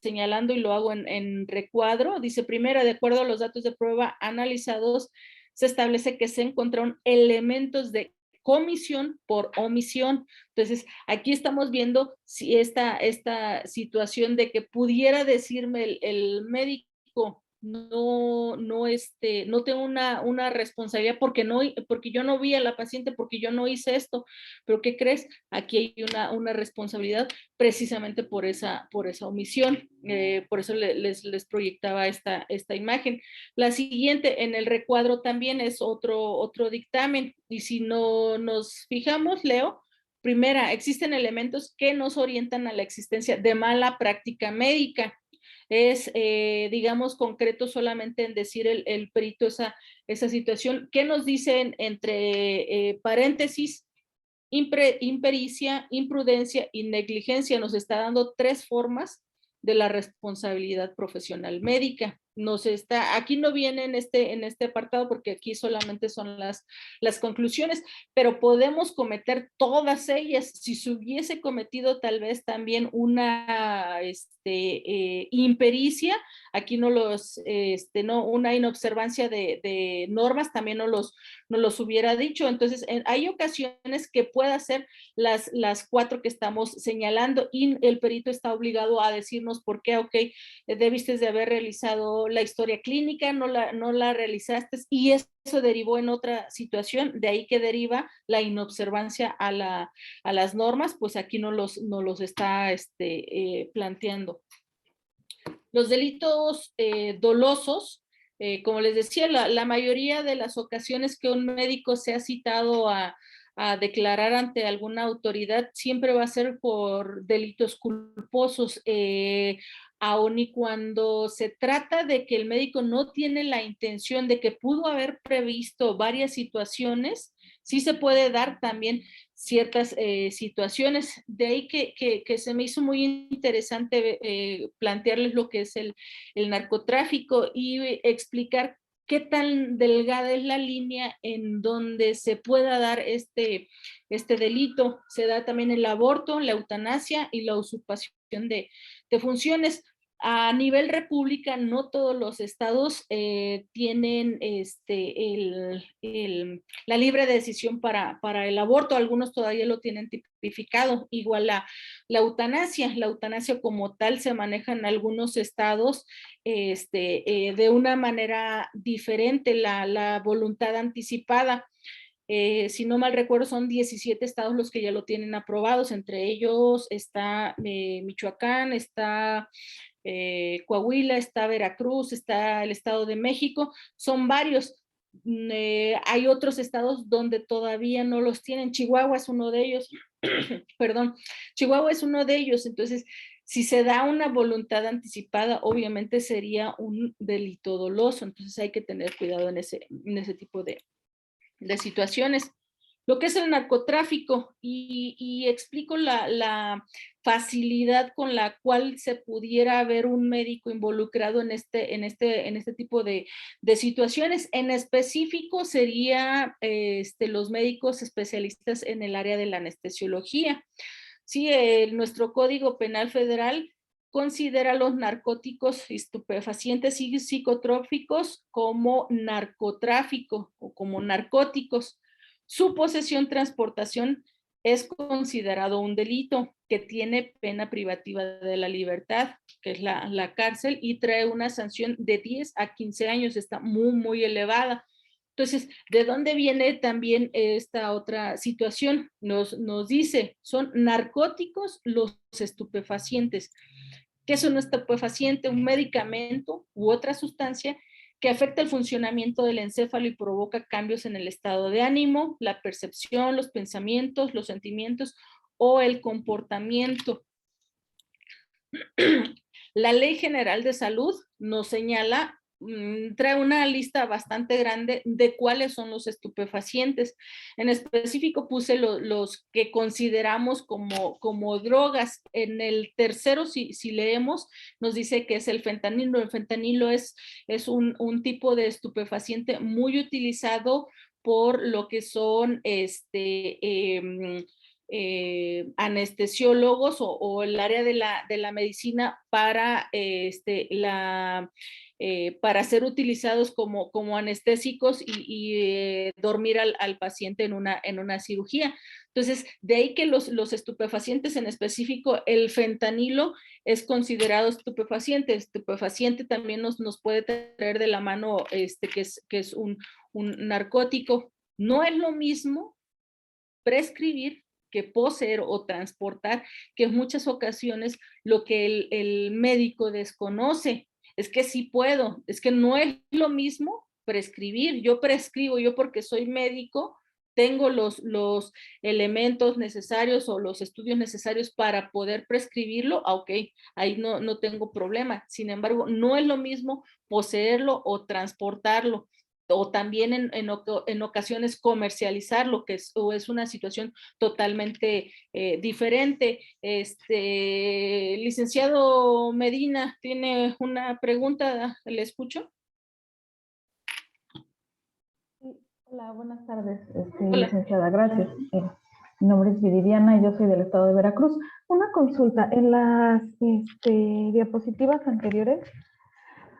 S1: señalando, y lo hago en recuadro, dice: primera, de acuerdo a los datos de prueba analizados, se establece que se encontraron elementos de comisión por omisión. Entonces, aquí estamos viendo si esta situación de que pudiera decirme el médico no tengo una responsabilidad porque yo no vi a la paciente, porque yo no hice esto. Pero ¿qué crees? Aquí hay una responsabilidad precisamente por esa omisión. Por eso les proyectaba esta imagen. La siguiente, en el recuadro también es otro dictamen. Y si no nos fijamos, Leo, primera, existen elementos que nos orientan a la existencia de mala práctica médica. Es, digamos, concreto solamente en decir el perito esa situación. ¿Qué nos dicen entre paréntesis? Impericia, imprudencia y negligencia. Nos está dando 3 formas de la responsabilidad profesional médica. Aquí no viene en este apartado porque aquí solamente son las conclusiones, pero podemos cometer todas ellas. Si se hubiese cometido tal vez también una impericia, aquí una inobservancia de normas, también nos los hubiera dicho. Entonces, hay ocasiones que pueda ser las 4 que estamos señalando y el perito está obligado a decirnos por qué, ok, debiste de haber realizado la historia clínica, no la realizaste y eso derivó en otra situación, de ahí que deriva la inobservancia a las normas, pues aquí no los está planteando. Los delitos dolosos, como les decía, la mayoría de las ocasiones que un médico sea citado a declarar ante alguna autoridad siempre va a ser por delitos culposos, aun y cuando se trata de que el médico no tiene la intención de que pudo haber previsto varias situaciones, sí se puede dar también ciertas situaciones. De ahí que se me hizo muy interesante plantearles lo que es el narcotráfico y explicar qué tan delgada es la línea en donde se pueda dar este delito. Se da también el aborto, la eutanasia y la usurpación de funciones. A nivel república, no todos los estados tienen la libre decisión para el aborto. Algunos todavía lo tienen tipificado. Igual la eutanasia. La eutanasia como tal se maneja en algunos estados de una manera diferente, la voluntad anticipada. Si no mal recuerdo, son 17 estados los que ya lo tienen aprobados. Entre ellos está Michoacán, está Coahuila, está Veracruz, está el Estado de México. Son varios. Hay otros estados donde todavía no los tienen. Chihuahua es uno de ellos. Perdón, Chihuahua es uno de ellos. Entonces, si se da una voluntad anticipada, obviamente sería un delito doloso. Entonces hay que tener cuidado en ese tipo de situaciones. Lo que es el narcotráfico y explico la facilidad con la cual se pudiera ver un médico involucrado en este tipo de situaciones. En específico sería los médicos especialistas en el área de la anestesiología. Sí, nuestro Código Penal Federal considera los narcóticos, estupefacientes y psicotrópicos como narcotráfico o como narcóticos. Su posesión, transportación es considerado un delito que tiene pena privativa de la libertad, que es la cárcel, y trae una sanción de 10 a 15 años, está muy, muy elevada. Entonces, ¿de dónde viene también esta otra situación? Nos dice, son narcóticos los estupefacientes. ¿Qué es un estupefaciente? Un medicamento u otra sustancia que afecta el funcionamiento del encéfalo y provoca cambios en el estado de ánimo, la percepción, los pensamientos, los sentimientos o el comportamiento. La Ley General de Salud nos señala, trae una lista bastante grande de cuáles son los estupefacientes. En específico puse los que consideramos como drogas. En el tercero, si leemos, nos dice que es el fentanilo. El fentanilo es un tipo de estupefaciente muy utilizado por lo que son anestesiólogos o el área de la medicina para, para ser utilizados como anestésicos y dormir al paciente en una cirugía. Entonces, de ahí que los estupefacientes, en específico el fentanilo, es considerado estupefaciente. Estupefaciente también nos puede traer de la mano que es un narcótico. No es lo mismo prescribir que poseer o transportar, que en muchas ocasiones lo que el médico desconoce. Es que sí puedo, es que no es lo mismo prescribir. Yo prescribo, yo porque soy médico, tengo los elementos necesarios o los estudios necesarios para poder prescribirlo, ok, ahí no tengo problema. Sin embargo, no es lo mismo poseerlo o transportarlo, o también en ocasiones comercializarlo, que es una situación totalmente diferente. Licenciado Medina, ¿tiene una pregunta? ¿Le escucho?
S6: Hola, buenas tardes,
S1: Hola.
S6: licenciada, gracias. Mi nombre es Viridiana y yo soy del estado de Veracruz. Una consulta, en las diapositivas anteriores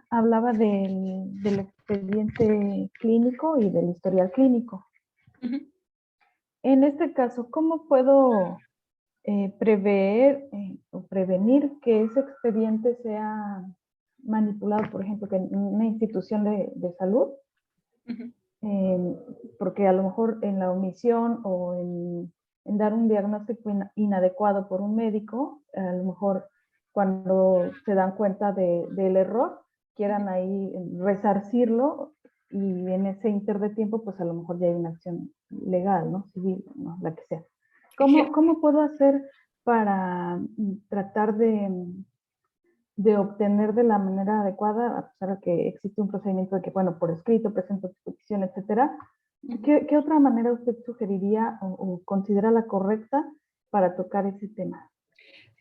S6: hablaba del expediente clínico y del historial clínico.
S1: Uh-huh.
S6: En este caso, ¿cómo puedo prever o prevenir que ese expediente sea manipulado, por ejemplo, que en una institución de salud?
S1: Uh-huh.
S6: Porque a lo mejor en la omisión o en dar un diagnóstico inadecuado por un médico, a lo mejor cuando se dan cuenta del error, quieran ahí resarcirlo y en ese inter de tiempo, pues a lo mejor ya hay una acción legal, ¿no? Civil, ¿no? La que sea. ¿Cómo puedo hacer para tratar de obtener de la manera adecuada, a pesar de que existe un procedimiento de que, bueno, por escrito, presento tu petición, etcétera? ¿Qué otra manera usted sugeriría o considera la correcta para tocar ese tema?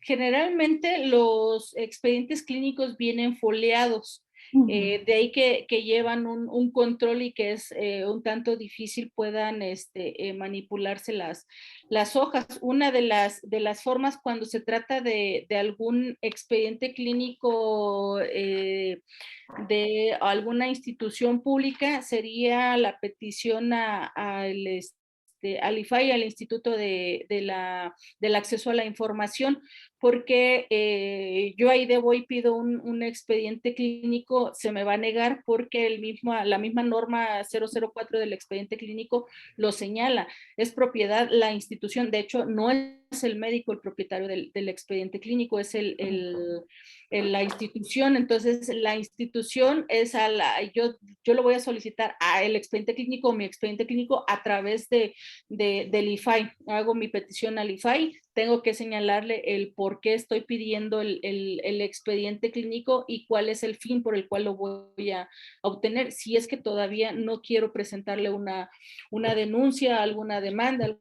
S1: Generalmente los expedientes clínicos vienen foliados. De ahí que llevan un control y que es un tanto difícil puedan manipularse las hojas. Una de las formas cuando se trata de algún expediente clínico de alguna institución pública sería la petición al IFAI, al Instituto del Acceso a la Información, porque yo ahí debo y pido un expediente clínico, se me va a negar porque la misma norma 004 del expediente clínico lo señala. Es propiedad la institución, de hecho no es el médico el propietario del expediente clínico, es la institución. Entonces la institución es yo lo voy a solicitar a el expediente clínico o mi expediente clínico a través del IFAI. Hago mi petición al IFAI, tengo que señalarle el por qué estoy pidiendo el expediente clínico y cuál es el fin por el cual lo voy a obtener. Si es que todavía no quiero presentarle una denuncia, alguna demanda,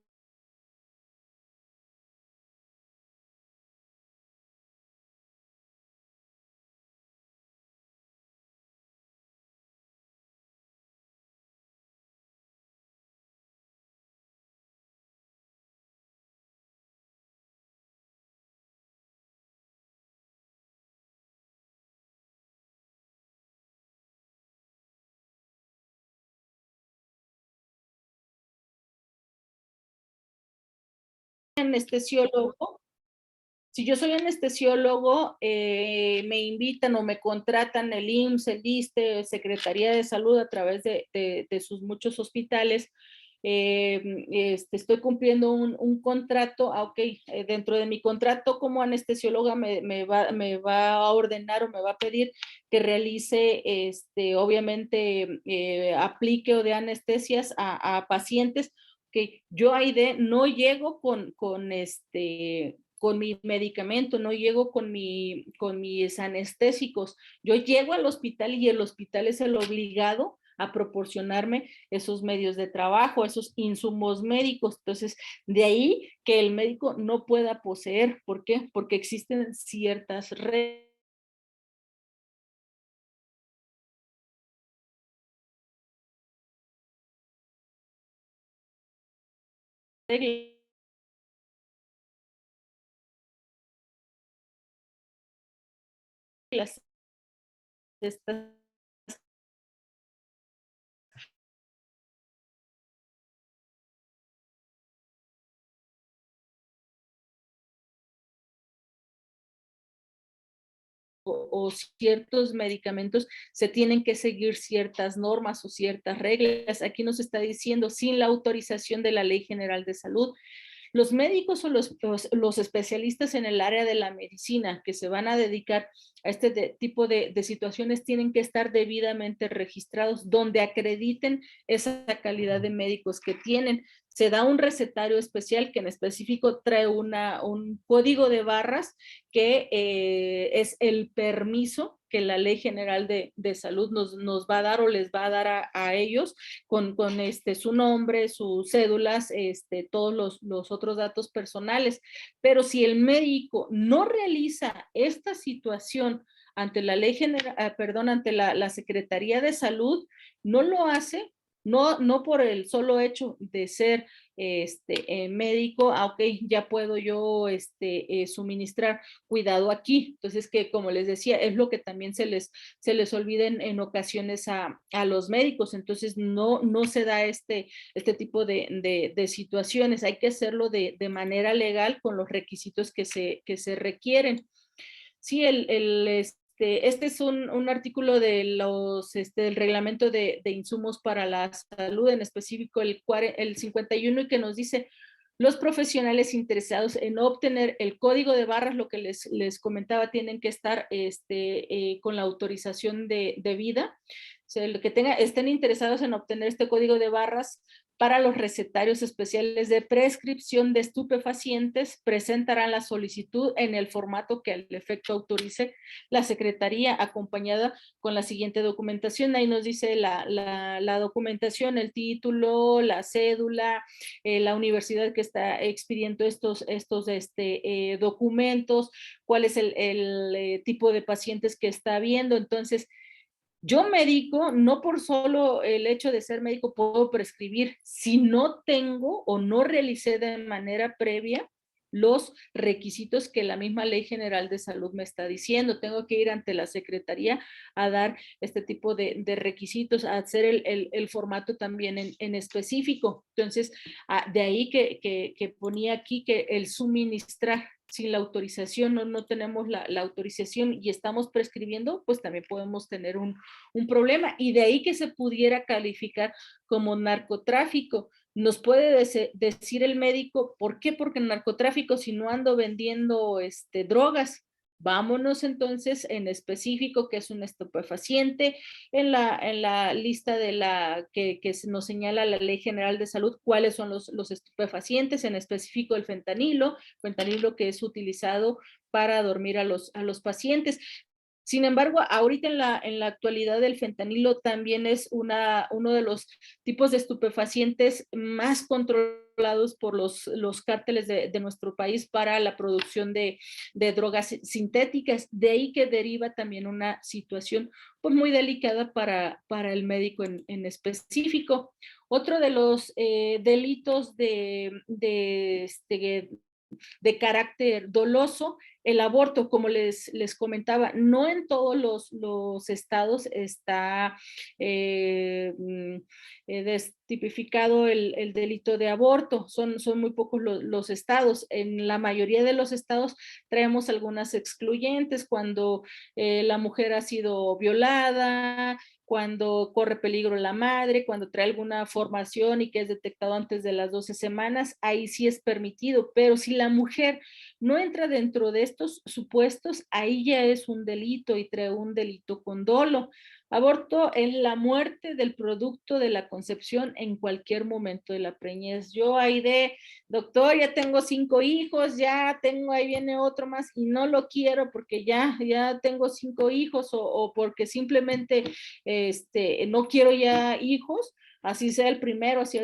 S1: anestesiólogo. Si yo soy anestesiólogo, me invitan o me contratan el IMSS, el ISSSTE, Secretaría de Salud a través de sus muchos hospitales. Estoy cumpliendo un contrato, ok, dentro de mi contrato como anestesióloga me va a ordenar o me va a pedir que realice, obviamente, aplique o de anestesias a pacientes. Que yo ahí no llego con mi medicamento, no llego con mis anestésicos. Yo llego al hospital y el hospital es el obligado a proporcionarme esos medios de trabajo, esos insumos médicos. Entonces, de ahí que el médico no pueda poseer. ¿Por qué? Porque existen ciertas reglas reglas, estas o ciertos medicamentos se tienen que seguir ciertas normas o ciertas reglas. Aquí nos está diciendo sin la autorización de la Ley General de Salud. Los médicos o los especialistas en el área de la medicina que se van a dedicar a este tipo de situaciones tienen que estar debidamente registrados donde acrediten esa calidad de médicos que tienen. Se da un recetario especial que en específico trae un código de barras que es el permiso que la Ley General de Salud nos va a dar o les va a dar a ellos con su nombre, sus cédulas, todos los otros datos personales. Pero si el médico no realiza esta situación ante la Ley General, ante la Secretaría de Salud, no lo hace, no por el solo hecho de ser médico, ok, ya puedo yo suministrar cuidado aquí. Entonces, que como les decía, es lo que también se les olvida en ocasiones a los médicos. Entonces, no se da este tipo de situaciones. Hay que hacerlo de manera legal con los requisitos que se requieren. Sí, este es un artículo de del reglamento de insumos para la salud, en específico el 51, y que nos dice: los profesionales interesados en obtener el código de barras, lo que les comentaba, tienen que estar con la autorización debida. O sea, lo que estén interesados en obtener este código de barras para los recetarios especiales de prescripción de estupefacientes, presentarán la solicitud en el formato que al efecto autorice la Secretaría, acompañada con la siguiente documentación. Ahí nos dice la documentación, el título, la cédula, la universidad que está expidiendo estos documentos, cuál es el tipo de pacientes que está viendo. Entonces, yo médico, no por solo el hecho de ser médico puedo prescribir si no tengo o no realicé de manera previa los requisitos que la misma Ley General de Salud me está diciendo. Tengo que ir ante la Secretaría a dar este tipo de requisitos, a hacer el formato también en específico. Entonces, de ahí que ponía aquí que el suministrar sin la autorización, no tenemos la autorización y estamos prescribiendo, pues también podemos tener un problema. Y de ahí que se pudiera calificar como narcotráfico. Nos puede decir el médico, ¿por qué? Porque en narcotráfico, si no ando vendiendo drogas, vámonos entonces en específico que es un estupefaciente, en la lista de que nos señala la Ley General de Salud, cuáles son los estupefacientes, en específico el fentanilo que es utilizado para dormir a los pacientes. Sin embargo, ahorita en la actualidad el fentanilo también es uno de los tipos de estupefacientes más controlados por los cárteles de nuestro país para la producción de drogas sintéticas. De ahí que deriva también una situación pues, muy delicada para el médico en específico. Otro de los delitos de carácter doloso, el aborto, como les comentaba, no en todos los estados está destipificado el delito de aborto, son muy pocos los estados. En la mayoría de los estados traemos algunas excluyentes cuando la mujer ha sido violada, cuando corre peligro la madre, cuando trae alguna formación y que es detectado antes de las 12 semanas, ahí sí es permitido, pero si la mujer no entra dentro de estos supuestos, ahí ya es un delito y trae un delito con dolo. Aborto es la muerte del producto de la concepción en cualquier momento de la preñez. Yo ahí doctor, ya tengo 5 hijos, ya tengo, ahí viene otro más y no lo quiero porque ya tengo 5 hijos o porque simplemente no quiero ya hijos, así sea el primero, así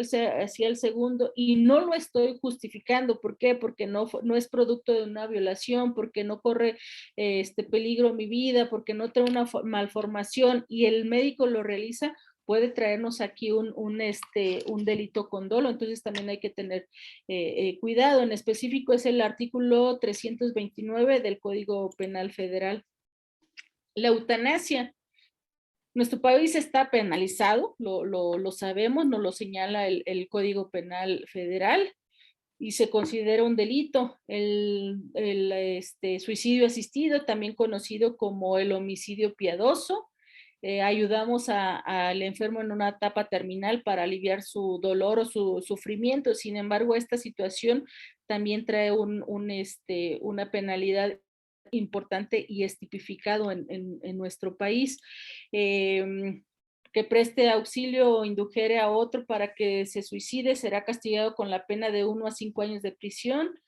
S1: el segundo, y no lo estoy justificando. ¿Por qué? Porque no es producto de una violación, porque no corre peligro mi vida, porque no tengo una malformación y el médico lo realiza, puede traernos aquí un delito con dolo. Entonces también hay que tener cuidado. En específico es el artículo 329 del Código Penal Federal. La eutanasia. Nuestro país está penalizado, lo sabemos, nos lo señala el Código Penal Federal y se considera un delito. El suicidio asistido, también conocido como el homicidio piadoso. Ayudamos al enfermo en una etapa terminal para aliviar su dolor o su sufrimiento. Sin embargo, esta situación también trae una penalidad importante y es tipificado en nuestro país. Que preste auxilio o indujere a otro para que se suicide será castigado con la pena de 1 a 5 años de prisión.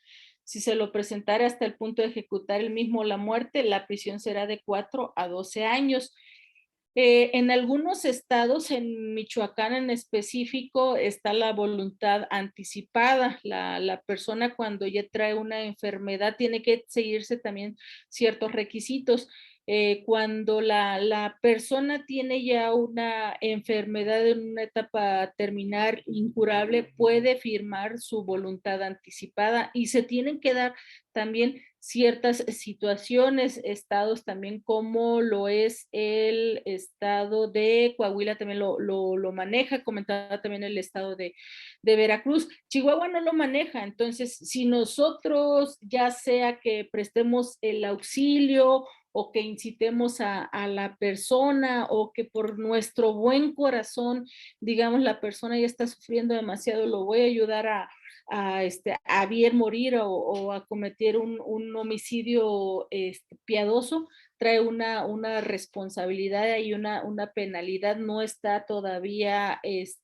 S1: Si se lo presentara hasta el punto de ejecutar el mismo la muerte, la prisión será de 4 a 12 años. En algunos estados, en Michoacán en específico, está la voluntad anticipada. La persona cuando ya trae una enfermedad tiene que seguirse también ciertos requisitos. Cuando la persona tiene ya una enfermedad en una etapa terminal incurable, puede firmar su voluntad anticipada y se tienen que dar también ciertas situaciones, estados también como lo es el estado de Coahuila también lo maneja, comentaba también el estado de Veracruz. Chihuahua no lo maneja, entonces si nosotros ya sea que prestemos el auxilio o que incitemos a la persona o que por nuestro buen corazón, digamos, la persona ya está sufriendo demasiado, lo voy a ayudar a bien morir o a cometer un homicidio piadoso, trae una responsabilidad y una penalidad. No está todavía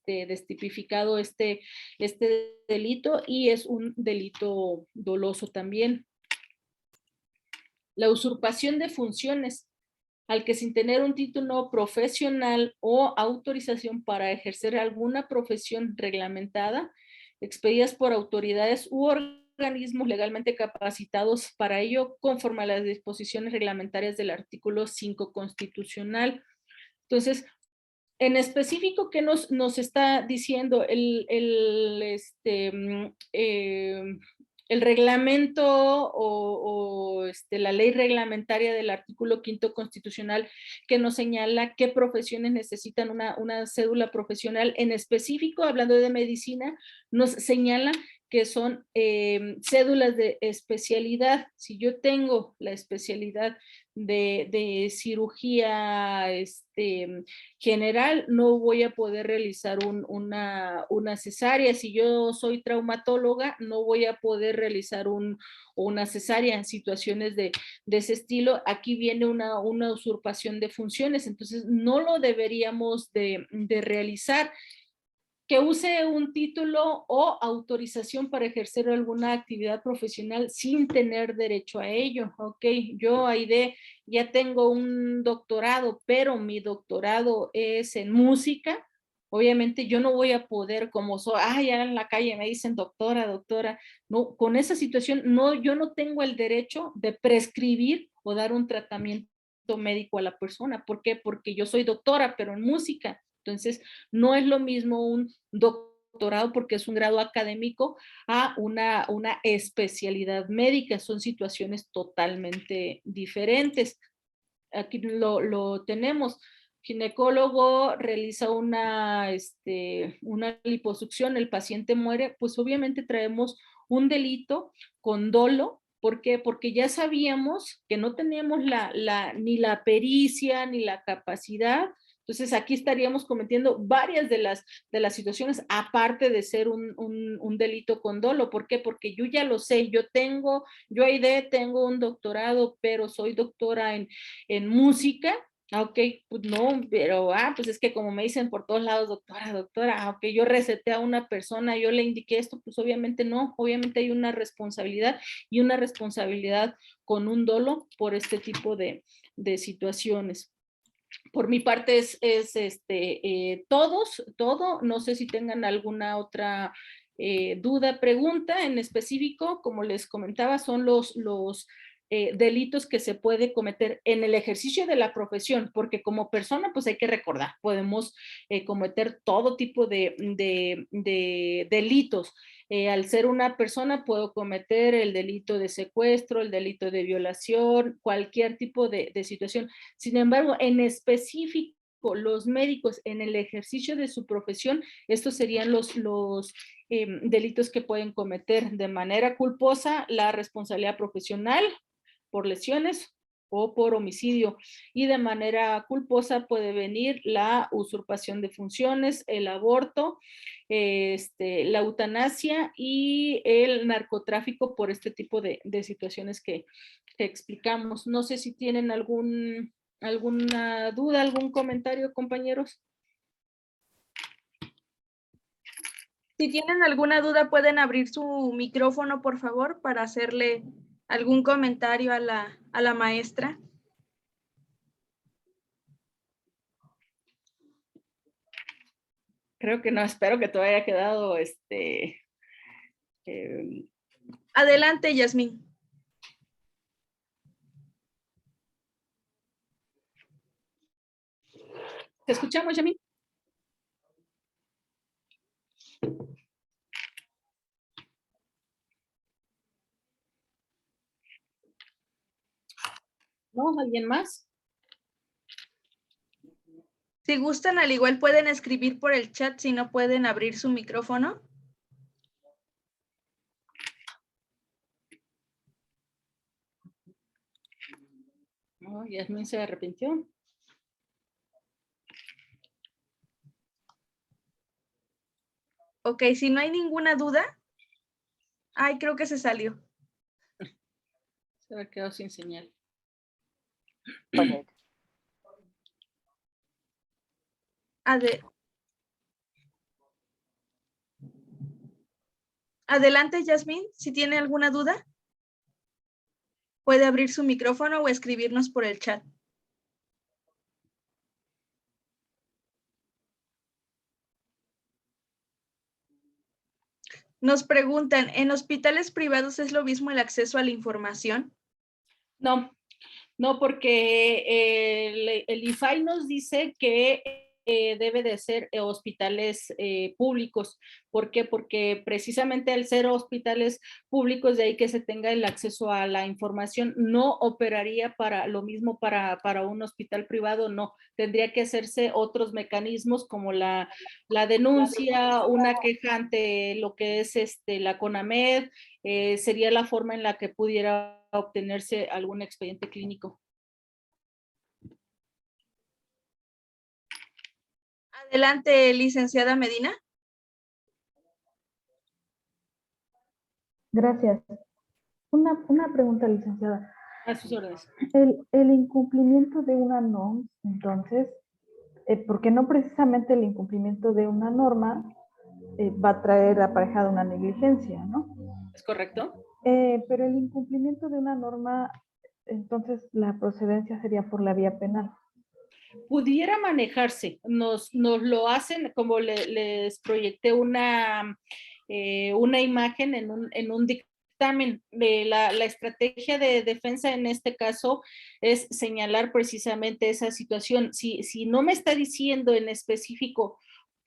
S1: destipificado este delito y es un delito doloso también. La usurpación de funciones, al que sin tener un título profesional o autorización para ejercer alguna profesión reglamentada, expedidas por autoridades u organismos legalmente capacitados para ello, conforme a las disposiciones reglamentarias del artículo 5 constitucional. Entonces, en específico, ¿qué nos está diciendo el reglamento o la ley reglamentaria del artículo 5 constitucional que nos señala qué profesiones necesitan una cédula profesional? En específico, hablando de medicina, nos señala que son cédulas de especialidad. Si yo tengo la especialidad de cirugía general, no voy a poder realizar una cesárea. Si yo soy traumatóloga, no voy a poder realizar una cesárea en situaciones de ese estilo. Aquí viene una usurpación de funciones, entonces no lo deberíamos de realizar. Que use un título o autorización para ejercer alguna actividad profesional sin tener derecho a ello. Ok, yo, Aide, ya tengo un doctorado, pero mi doctorado es en música. Obviamente yo no voy a poder, como soy, ya en la calle me dicen doctora, doctora. No, con esa situación, no, yo no tengo el derecho de prescribir o dar un tratamiento médico a la persona. ¿Por qué? Porque yo soy doctora, pero en música. Entonces, no es lo mismo un doctorado porque es un grado académico a una especialidad médica. Son situaciones totalmente diferentes. Aquí lo tenemos. Ginecólogo realiza una liposucción, el paciente muere, pues obviamente traemos un delito con dolo. ¿Por qué? Porque ya sabíamos que no teníamos ni la pericia ni la capacidad. Entonces aquí estaríamos cometiendo varias de las situaciones, aparte de ser un delito con dolo. ¿Por qué? Porque yo ya lo sé, yo Aide, tengo un doctorado, pero soy doctora en música. Ok, pues no, pero pues es que como me dicen por todos lados, doctora, doctora, ok, yo receté a una persona, yo le indiqué esto, pues obviamente no, obviamente hay una responsabilidad y una responsabilidad con un dolo por este tipo de situaciones. Por mi parte es todo. No sé si tengan alguna otra duda, pregunta en específico. Como les comentaba, son los delitos que se puede cometer en el ejercicio de la profesión, porque como persona, pues hay que recordar, podemos cometer todo tipo de delitos. Al ser una persona puedo cometer el delito de secuestro, el delito de violación, cualquier tipo de situación. Sin embargo, en específico, los médicos en el ejercicio de su profesión, estos serían los delitos que pueden cometer de manera culposa: la responsabilidad profesional por lesiones o por homicidio, y de manera culposa puede venir la usurpación de funciones, el aborto, la eutanasia y el narcotráfico, por este tipo de situaciones que explicamos. No sé si tienen alguna duda, algún comentario, compañeros.
S2: Si tienen alguna duda, pueden abrir su micrófono, por favor, para hacerle algún comentario a la maestra.
S1: Creo que no, espero que todo haya quedado
S2: Adelante, Yasmín.
S1: ¿Te escuchamos, Yasmín? ¿No? ¿Alguien más?
S2: Si gustan, al igual pueden escribir por el chat si no pueden abrir su micrófono.
S1: No, Yasmín se arrepintió.
S2: Ok, si no hay ninguna duda. Ay, creo que se salió.
S1: Se ha quedado sin señal.
S2: Adelante, Yasmín, si tiene alguna duda, puede abrir su micrófono o escribirnos por el chat. Nos preguntan, ¿en hospitales privados es lo mismo el acceso a la información?
S1: No, no, porque el IFAI nos dice que debe de ser hospitales públicos. ¿Por qué? Porque precisamente al ser hospitales públicos, de ahí que se tenga el acceso a la información. No operaría para lo mismo para un hospital privado, no. Tendría que hacerse otros mecanismos como la denuncia, una queja ante lo que es la CONAMED, sería la forma en la que pudiera obtenerse algún expediente clínico.
S2: Adelante, licenciada Medina.
S6: Gracias. Una pregunta, licenciada.
S1: A sus órdenes.
S6: El incumplimiento de una norma, entonces, porque no precisamente el incumplimiento de una norma va a traer aparejada una negligencia, ¿no?
S1: ¿Es correcto?
S6: Pero el incumplimiento de una norma, entonces la procedencia sería por la vía penal.
S1: Pudiera manejarse, nos lo hacen, como les proyecté una imagen en un dictamen. La estrategia de defensa en este caso es señalar precisamente esa situación. Si no me está diciendo en específico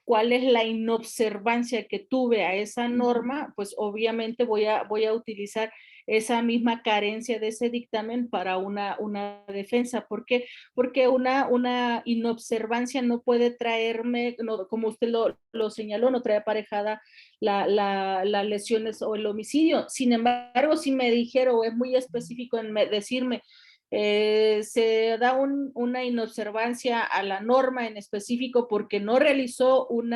S1: cuál es la inobservancia que tuve a esa norma, pues obviamente voy a utilizar esa misma carencia de ese dictamen para una defensa. ¿Por qué? Porque una inobservancia no puede traerme, no, como usted lo señaló, no trae aparejada las lesiones o el homicidio. Sin embargo, si me dijeron, o es muy específico en decirme, se da una inobservancia a la norma en específico porque no realizó un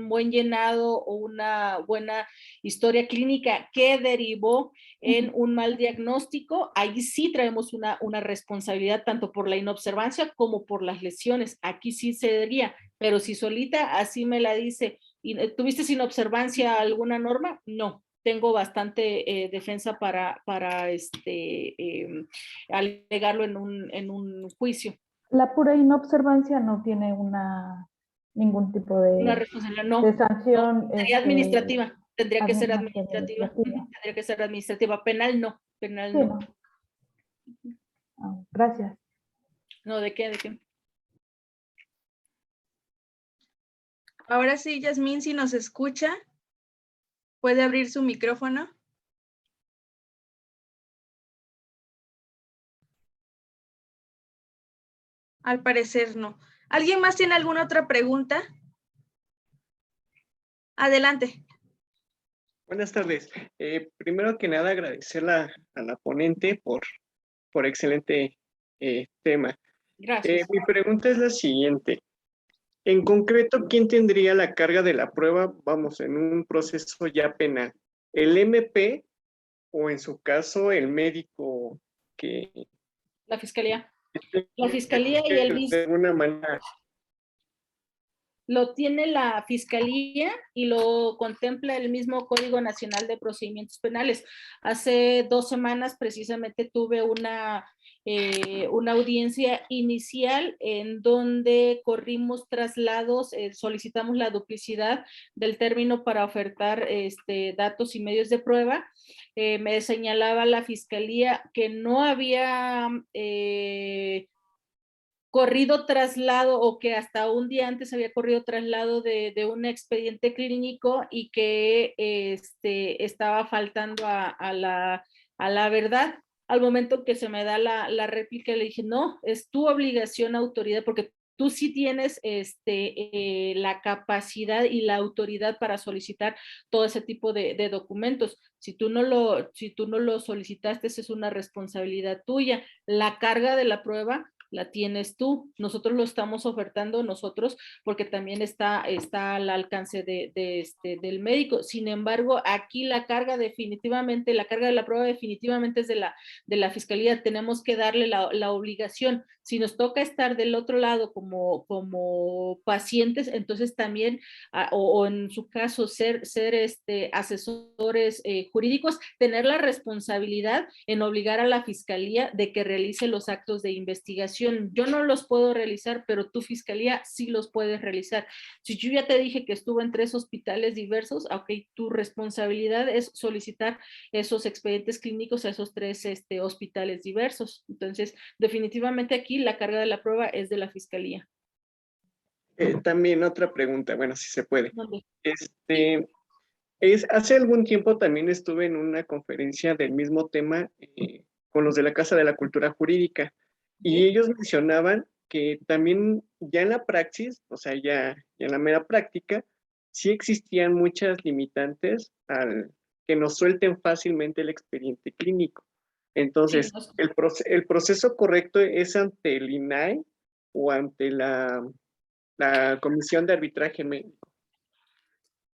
S1: buen llenado o una buena historia clínica que derivó en un mal diagnóstico. Ahí sí traemos una responsabilidad tanto por la inobservancia como por las lesiones. Aquí sí se daría, pero si solita así me la dice, ¿tuviste sin observancia alguna norma? No. Tengo bastante defensa para alegarlo en un juicio.
S6: La pura inobservancia no tiene ningún tipo
S1: Una
S6: de
S1: responsabilidad, no.
S6: de sanción.
S1: No, sería administrativa. Tendría que ser administrativa.
S6: administrativa.
S1: Tendría que ser administrativa. Penal, no. penal
S6: Sí,
S1: no.
S6: no. Gracias.
S1: No, ¿de qué? ¿De qué?
S2: Ahora sí, Yasmín, si nos escucha, puede abrir su micrófono. Al parecer no. ¿Alguien más tiene alguna otra pregunta? Adelante.
S7: Buenas tardes. Primero que nada, agradecer a la ponente por excelente tema.
S1: Gracias.
S7: Mi pregunta es la siguiente. En concreto, ¿quién tendría la carga de la prueba, vamos, en un proceso ya penal? ¿El MP o en su caso el médico que
S1: La fiscalía. La fiscalía y el
S7: de alguna manera...
S1: Lo tiene la fiscalía y lo contempla el mismo Código Nacional de Procedimientos Penales. Hace 2 semanas precisamente tuve una audiencia inicial en donde corrimos traslados, solicitamos la duplicidad del término para ofertar datos y medios de prueba. Me señalaba la fiscalía que no había corrido traslado o que hasta un día antes había corrido traslado de un expediente clínico y que estaba faltando a la verdad. Al momento que se me da la réplica, le dije, no, es tu obligación, autoridad, porque tú sí tienes la capacidad y la autoridad para solicitar todo ese tipo de documentos. Si tú no lo solicitaste, esa es una responsabilidad tuya. La carga de la prueba la tienes tú. Nosotros lo estamos ofertando nosotros porque también está al alcance del médico. Sin embargo, aquí la carga de la prueba definitivamente es de la fiscalía. Tenemos que darle la obligación. Si nos toca estar del otro lado como pacientes, entonces también, o en su caso, ser asesores jurídicos, tener la responsabilidad en obligar a la fiscalía de que realice los actos de investigación. Yo no los puedo realizar, pero tu fiscalía sí los puedes realizar. Si yo ya te dije que estuvo en 3 hospitales diversos, ok, tu responsabilidad es solicitar esos expedientes clínicos a esos 3 hospitales diversos. Entonces, definitivamente aquí la carga de la prueba es de la fiscalía.
S7: También otra pregunta, bueno, si se puede.
S1: ¿Dónde?
S7: Hace algún tiempo también estuve en una conferencia del mismo tema con los de la Casa de la Cultura Jurídica y ellos mencionaban que también ya en la praxis, o sea, ya en la mera práctica, sí existían muchas limitantes al que nos suelten fácilmente el expediente clínico. Entonces,
S1: Sí,
S7: el proceso correcto es ante el INAE o ante la Comisión de Arbitraje Médico.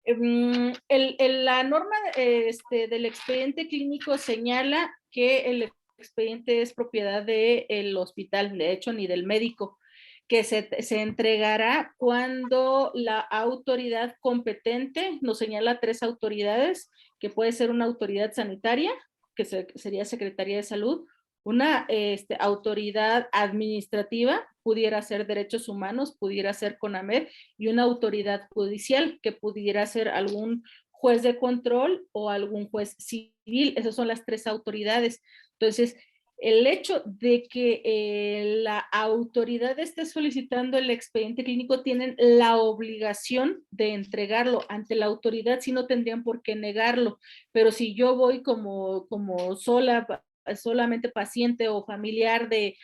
S1: La norma del expediente clínico señala que el expediente es propiedad del hospital, de hecho, ni del médico, que se entregará cuando la autoridad competente, nos señala 3 autoridades, que puede ser una autoridad sanitaria, que sería Secretaría de Salud, una autoridad administrativa, pudiera ser Derechos Humanos, pudiera ser CONAMED, y una autoridad judicial, que pudiera ser algún juez de control o algún juez civil. Esas son las 3 autoridades. Entonces, el hecho de que la autoridad esté solicitando el expediente clínico, tienen la obligación de entregarlo ante la autoridad, si no tendrían por qué negarlo. Pero si yo voy como solamente paciente o familiar de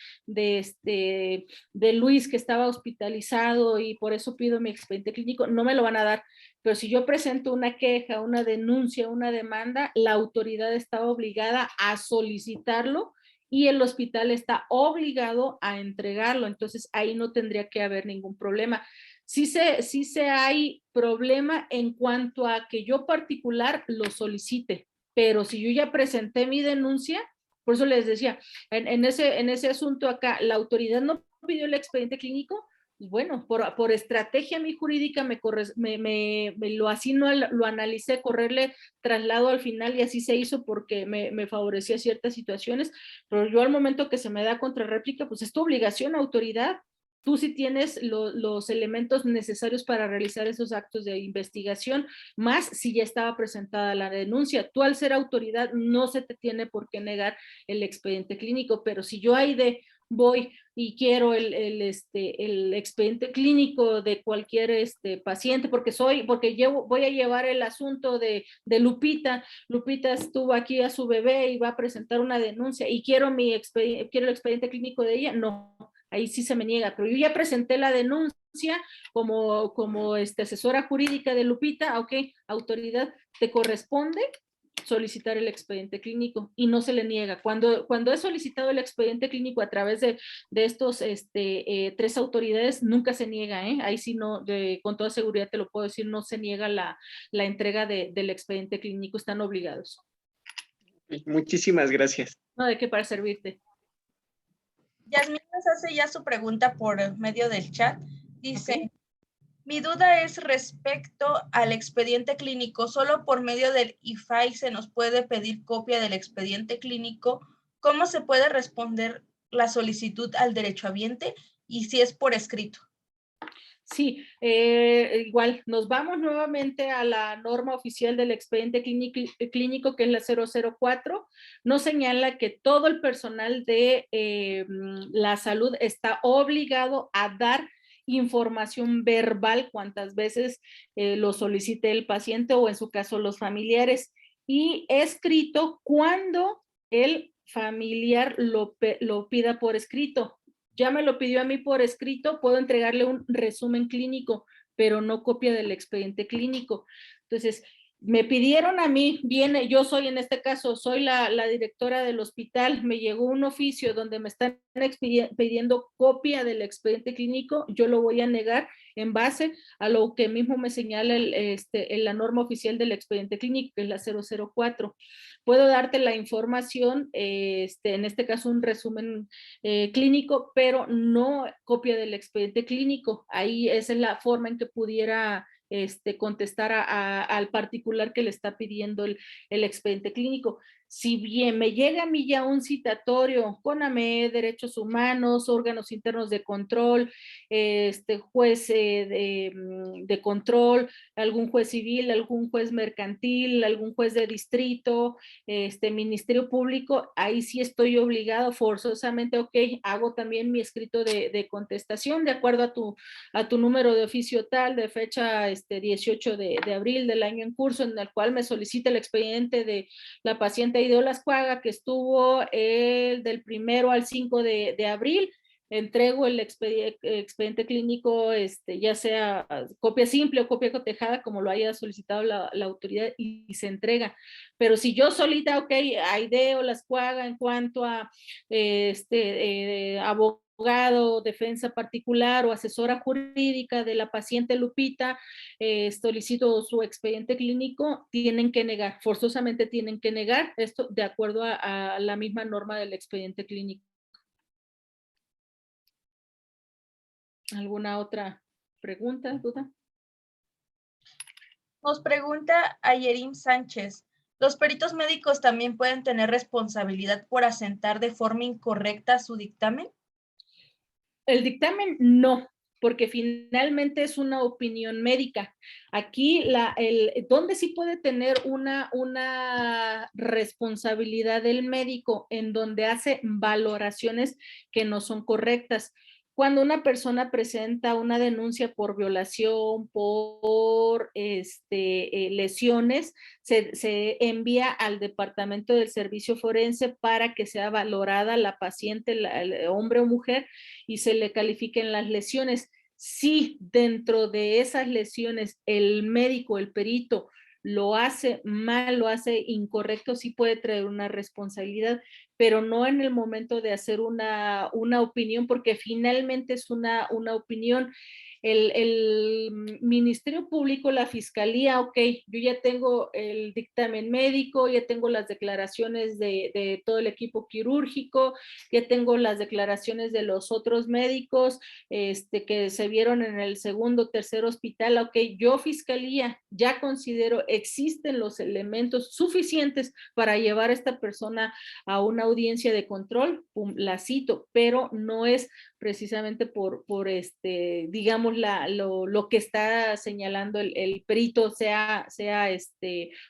S1: Luis, que estaba hospitalizado y por eso pido mi expediente clínico, no me lo van a dar. Pero si yo presento una queja, una denuncia, una demanda, la autoridad está obligada a solicitarlo y el hospital está obligado a entregarlo. Entonces ahí no tendría que haber ningún problema. Sí se hay problema en cuanto a que yo particular lo solicite, pero si yo ya presenté mi denuncia, por eso les decía, en ese asunto acá, la autoridad no pidió el expediente clínico, y bueno, por estrategia mi jurídica así no lo analicé, correrle traslado al final, y así se hizo porque me favorecía ciertas situaciones, pero yo al momento que se me da contrarréplica, pues es tu obligación, autoridad, tú sí tienes los elementos necesarios para realizar esos actos de investigación, más si ya estaba presentada la denuncia. Tú al ser autoridad no se te tiene por qué negar el expediente clínico, pero si yo ahí voy y quiero el expediente clínico de cualquier paciente, porque voy a llevar el asunto de Lupita. Lupita estuvo aquí a su bebé y va a presentar una denuncia y quiero el expediente clínico de ella, no, ahí sí se me niega, pero yo ya presenté la denuncia como asesora jurídica de Lupita, ok, autoridad, te corresponde solicitar el expediente clínico y no se le niega. Cuando he solicitado el expediente clínico a través de estos 3 autoridades, nunca se niega, ¿eh? Ahí sí no, con toda seguridad te lo puedo decir, no se niega la entrega del expediente clínico, están obligados.
S7: Muchísimas gracias.
S1: No, de qué, para servirte.
S2: Yasmín nos hace ya su pregunta por medio del chat. Dice,
S1: Okay.
S2: Mi duda es respecto al expediente clínico. ¿Solo por medio del IFAI se nos puede pedir copia del expediente clínico? ¿Cómo se puede responder la solicitud al derechohabiente? Y si es por escrito.
S1: Sí, igual, nos vamos nuevamente a la norma oficial del expediente clínico, que es la 004. Nos señala que todo el personal de la salud está obligado a dar información verbal cuantas veces lo solicite el paciente o en su caso los familiares, y escrito cuando el familiar lo pida por escrito. Ya me lo pidió a mí por escrito, puedo entregarle un resumen clínico, pero no copia del expediente clínico. Entonces, me pidieron a mí, yo soy en este caso, soy la directora del hospital, me llegó un oficio donde me están pidiendo copia del expediente clínico, yo lo voy a negar en base a lo que mismo me señala la norma oficial del expediente clínico, que es la 004. Puedo darte la información, en este caso un resumen clínico, pero no copia del expediente clínico. Ahí esa es la forma en que pudiera contestar al particular que le está pidiendo el expediente clínico. Si bien me llega a mí ya un citatorio con AME, derechos humanos, órganos internos de control, juez de control, algún juez civil, algún juez mercantil, algún juez de distrito, Ministerio Público, ahí sí estoy obligado forzosamente, ok, hago también mi escrito de contestación de acuerdo a tu número de oficio tal, de fecha 18 de abril del año en curso, en el cual me solicita el expediente de la paciente Aide Olascuaga, que estuvo del 1 al 5 de abril. Entrego el expediente clínico, ya sea copia simple o copia cotejada, como lo haya solicitado la autoridad, y se entrega. Pero si yo solita, ok, Aide Olascuaga en cuanto a abogado, defensa particular o asesora jurídica de la paciente Lupita, solicito su expediente clínico, tienen que negar, forzosamente tienen que negar esto de acuerdo a la misma norma del expediente clínico. ¿Alguna otra pregunta, duda?
S2: Nos pregunta Ayerim Sánchez. ¿Los peritos médicos también pueden tener responsabilidad por asentar de forma incorrecta su dictamen?
S1: El dictamen no, porque finalmente es una opinión médica. Aquí, donde sí puede tener una responsabilidad del médico, en donde hace valoraciones que no son correctas. Cuando una persona presenta una denuncia por violación, por lesiones, se envía al departamento del servicio forense para que sea valorada la paciente, el hombre o mujer, y se le califiquen las lesiones. Si dentro de esas lesiones el médico, el perito, lo hace mal, lo hace incorrecto, sí puede traer una responsabilidad, pero no en el momento de hacer una opinión, porque finalmente es una opinión. El Ministerio Público, la Fiscalía, ok, yo ya tengo el dictamen médico, ya tengo las declaraciones de todo el equipo quirúrgico, ya tengo las declaraciones de los otros médicos que se vieron en el segundo, tercer hospital, ok, yo Fiscalía ya considero existen los elementos suficientes para llevar a esta persona a una audiencia de control, pum, la cito, pero no es precisamente por digamos, lo que está señalando el perito sea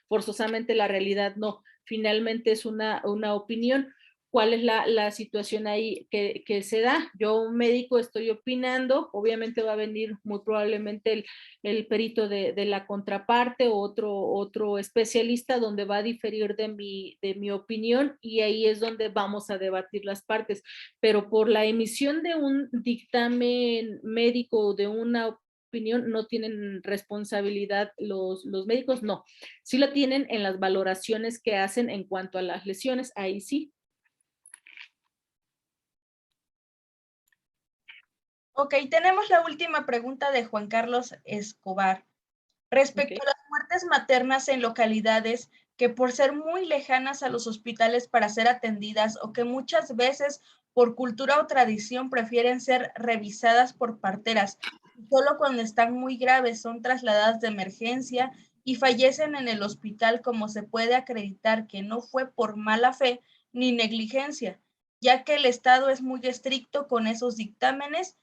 S1: forzosamente la realidad, no, finalmente es una opinión. ¿Cuál es la situación ahí que se da? Yo, un médico, estoy opinando, obviamente va a venir muy probablemente el perito de la contraparte o otro especialista donde va a diferir de mi opinión, y ahí es donde vamos a debatir las partes. Pero por la emisión de un dictamen médico o de una opinión no tienen responsabilidad los médicos, no. Sí la tienen en las valoraciones que hacen en cuanto a las lesiones, ahí sí.
S2: Ok, tenemos la última pregunta de Juan Carlos Escobar. Respecto a las muertes maternas en localidades que por ser muy lejanas a los hospitales para ser atendidas o que muchas veces por cultura o tradición prefieren ser revisadas por parteras, solo cuando están muy graves son trasladadas de emergencia y fallecen en el hospital, como se puede acreditar que no fue por mala fe ni negligencia, ya que el Estado es muy estricto con esos dictámenes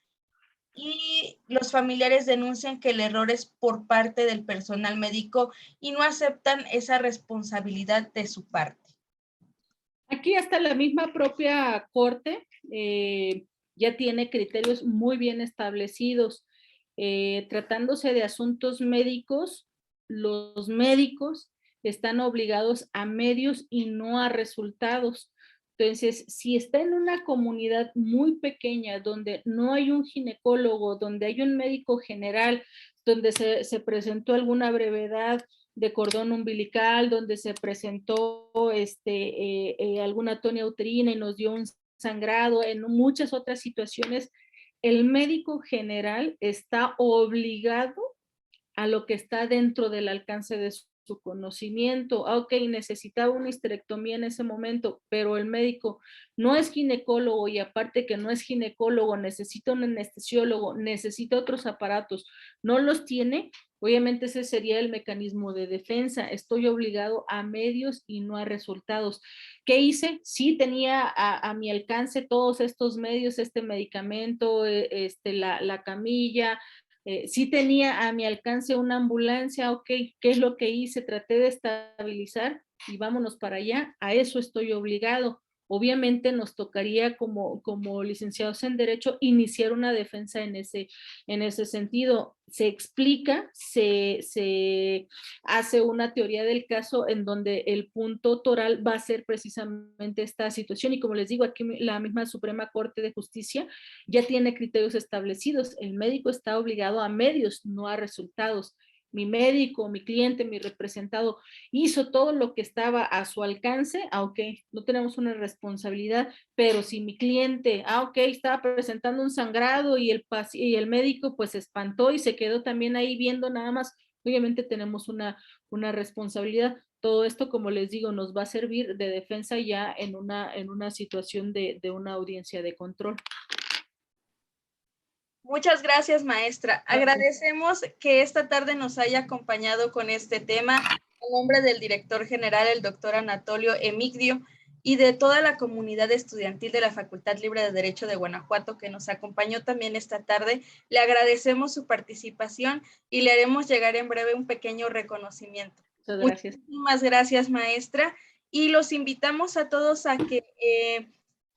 S2: y los familiares denuncian que el error es por parte del personal médico y no aceptan esa responsabilidad de su parte.
S1: Aquí hasta la misma propia Corte ya tiene criterios muy bien establecidos. Tratándose de asuntos médicos, los médicos están obligados a medios y no a resultados. Entonces, si está en una comunidad muy pequeña donde no hay un ginecólogo, donde hay un médico general, donde se presentó alguna brevedad de cordón umbilical, donde se presentó alguna tonia uterina y nos dio un sangrado, en muchas otras situaciones, el médico general está obligado a lo que está dentro del alcance de su conocimiento. Ok, necesitaba una histerectomía en ese momento, pero el médico no es ginecólogo y aparte que no es ginecólogo, necesita un anestesiólogo, necesita otros aparatos, no los tiene. Obviamente ese sería el mecanismo de defensa. Estoy obligado a medios y no a resultados. ¿Qué hice? Sí tenía a mi alcance todos estos medios, este medicamento, la camilla, sí tenía a mi alcance una ambulancia, ok, ¿qué es lo que hice? Traté de estabilizar y vámonos para allá, a eso estoy obligado. Obviamente nos tocaría como licenciados en Derecho iniciar una defensa en ese sentido. Se explica, se hace una teoría del caso en donde el punto toral va a ser precisamente esta situación, y como les digo, aquí la misma Suprema Corte de Justicia ya tiene criterios establecidos. El médico está obligado a medios, no a resultados. Mi médico, mi cliente, mi representado hizo todo lo que estaba a su alcance, ok, no tenemos una responsabilidad, pero si mi cliente, ok, estaba presentando un sangrado y el médico pues se espantó y se quedó también ahí viendo nada más, obviamente tenemos una responsabilidad. Todo esto, como les digo, nos va a servir de defensa ya en una situación de una audiencia de control.
S2: Muchas gracias, maestra. Agradecemos que esta tarde nos haya acompañado con este tema en nombre del director general, el doctor Anatolio Emigdio, y de toda la comunidad estudiantil de la Facultad Libre de Derecho de Guanajuato, que nos acompañó también esta tarde. Le agradecemos su participación y le haremos llegar en breve un pequeño reconocimiento.
S1: Muchas gracias.
S2: Muchísimas gracias, maestra. Y los invitamos a todos a que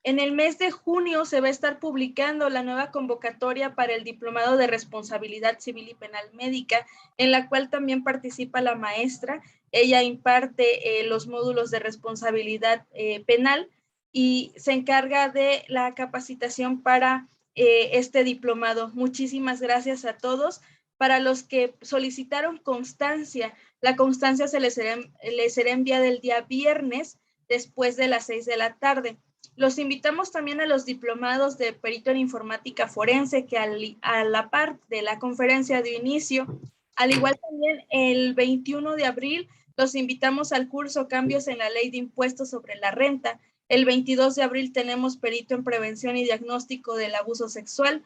S2: en el mes de junio se va a estar publicando la nueva convocatoria para el Diplomado de Responsabilidad Civil y Penal Médica, en la cual también participa la maestra. Ella imparte los módulos de responsabilidad penal y se encarga de la capacitación para este diplomado. Muchísimas gracias a todos. Para los que solicitaron constancia, la constancia se les será enviada el día viernes después de las 6 de la tarde. Los invitamos también a los diplomados de perito en informática forense, que a la par de la conferencia de inicio, al igual también el 21 de abril, los invitamos al curso Cambios en la Ley de Impuestos sobre la Renta. El 22 de abril tenemos perito en prevención y diagnóstico del abuso sexual.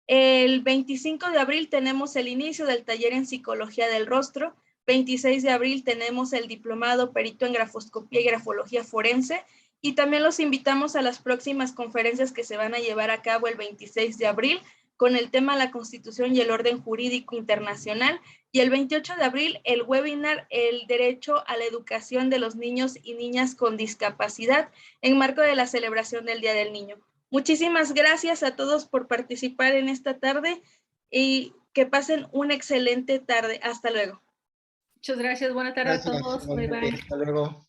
S2: El 25 de abril tenemos el inicio del taller en psicología del rostro. 26 de abril tenemos el diplomado perito en grafoscopía y grafología forense. Y también los invitamos a las próximas conferencias que se van a llevar a cabo el 26 de abril con el tema La Constitución y el Orden Jurídico Internacional, y el 28 de abril el webinar El Derecho a la Educación de los Niños y Niñas con Discapacidad en marco de la celebración del Día del Niño. Muchísimas gracias a todos por participar en esta tarde y que pasen una excelente tarde. Hasta luego.
S1: Muchas gracias. Buena tarde a todos. Bye, bye.
S3: Hasta luego.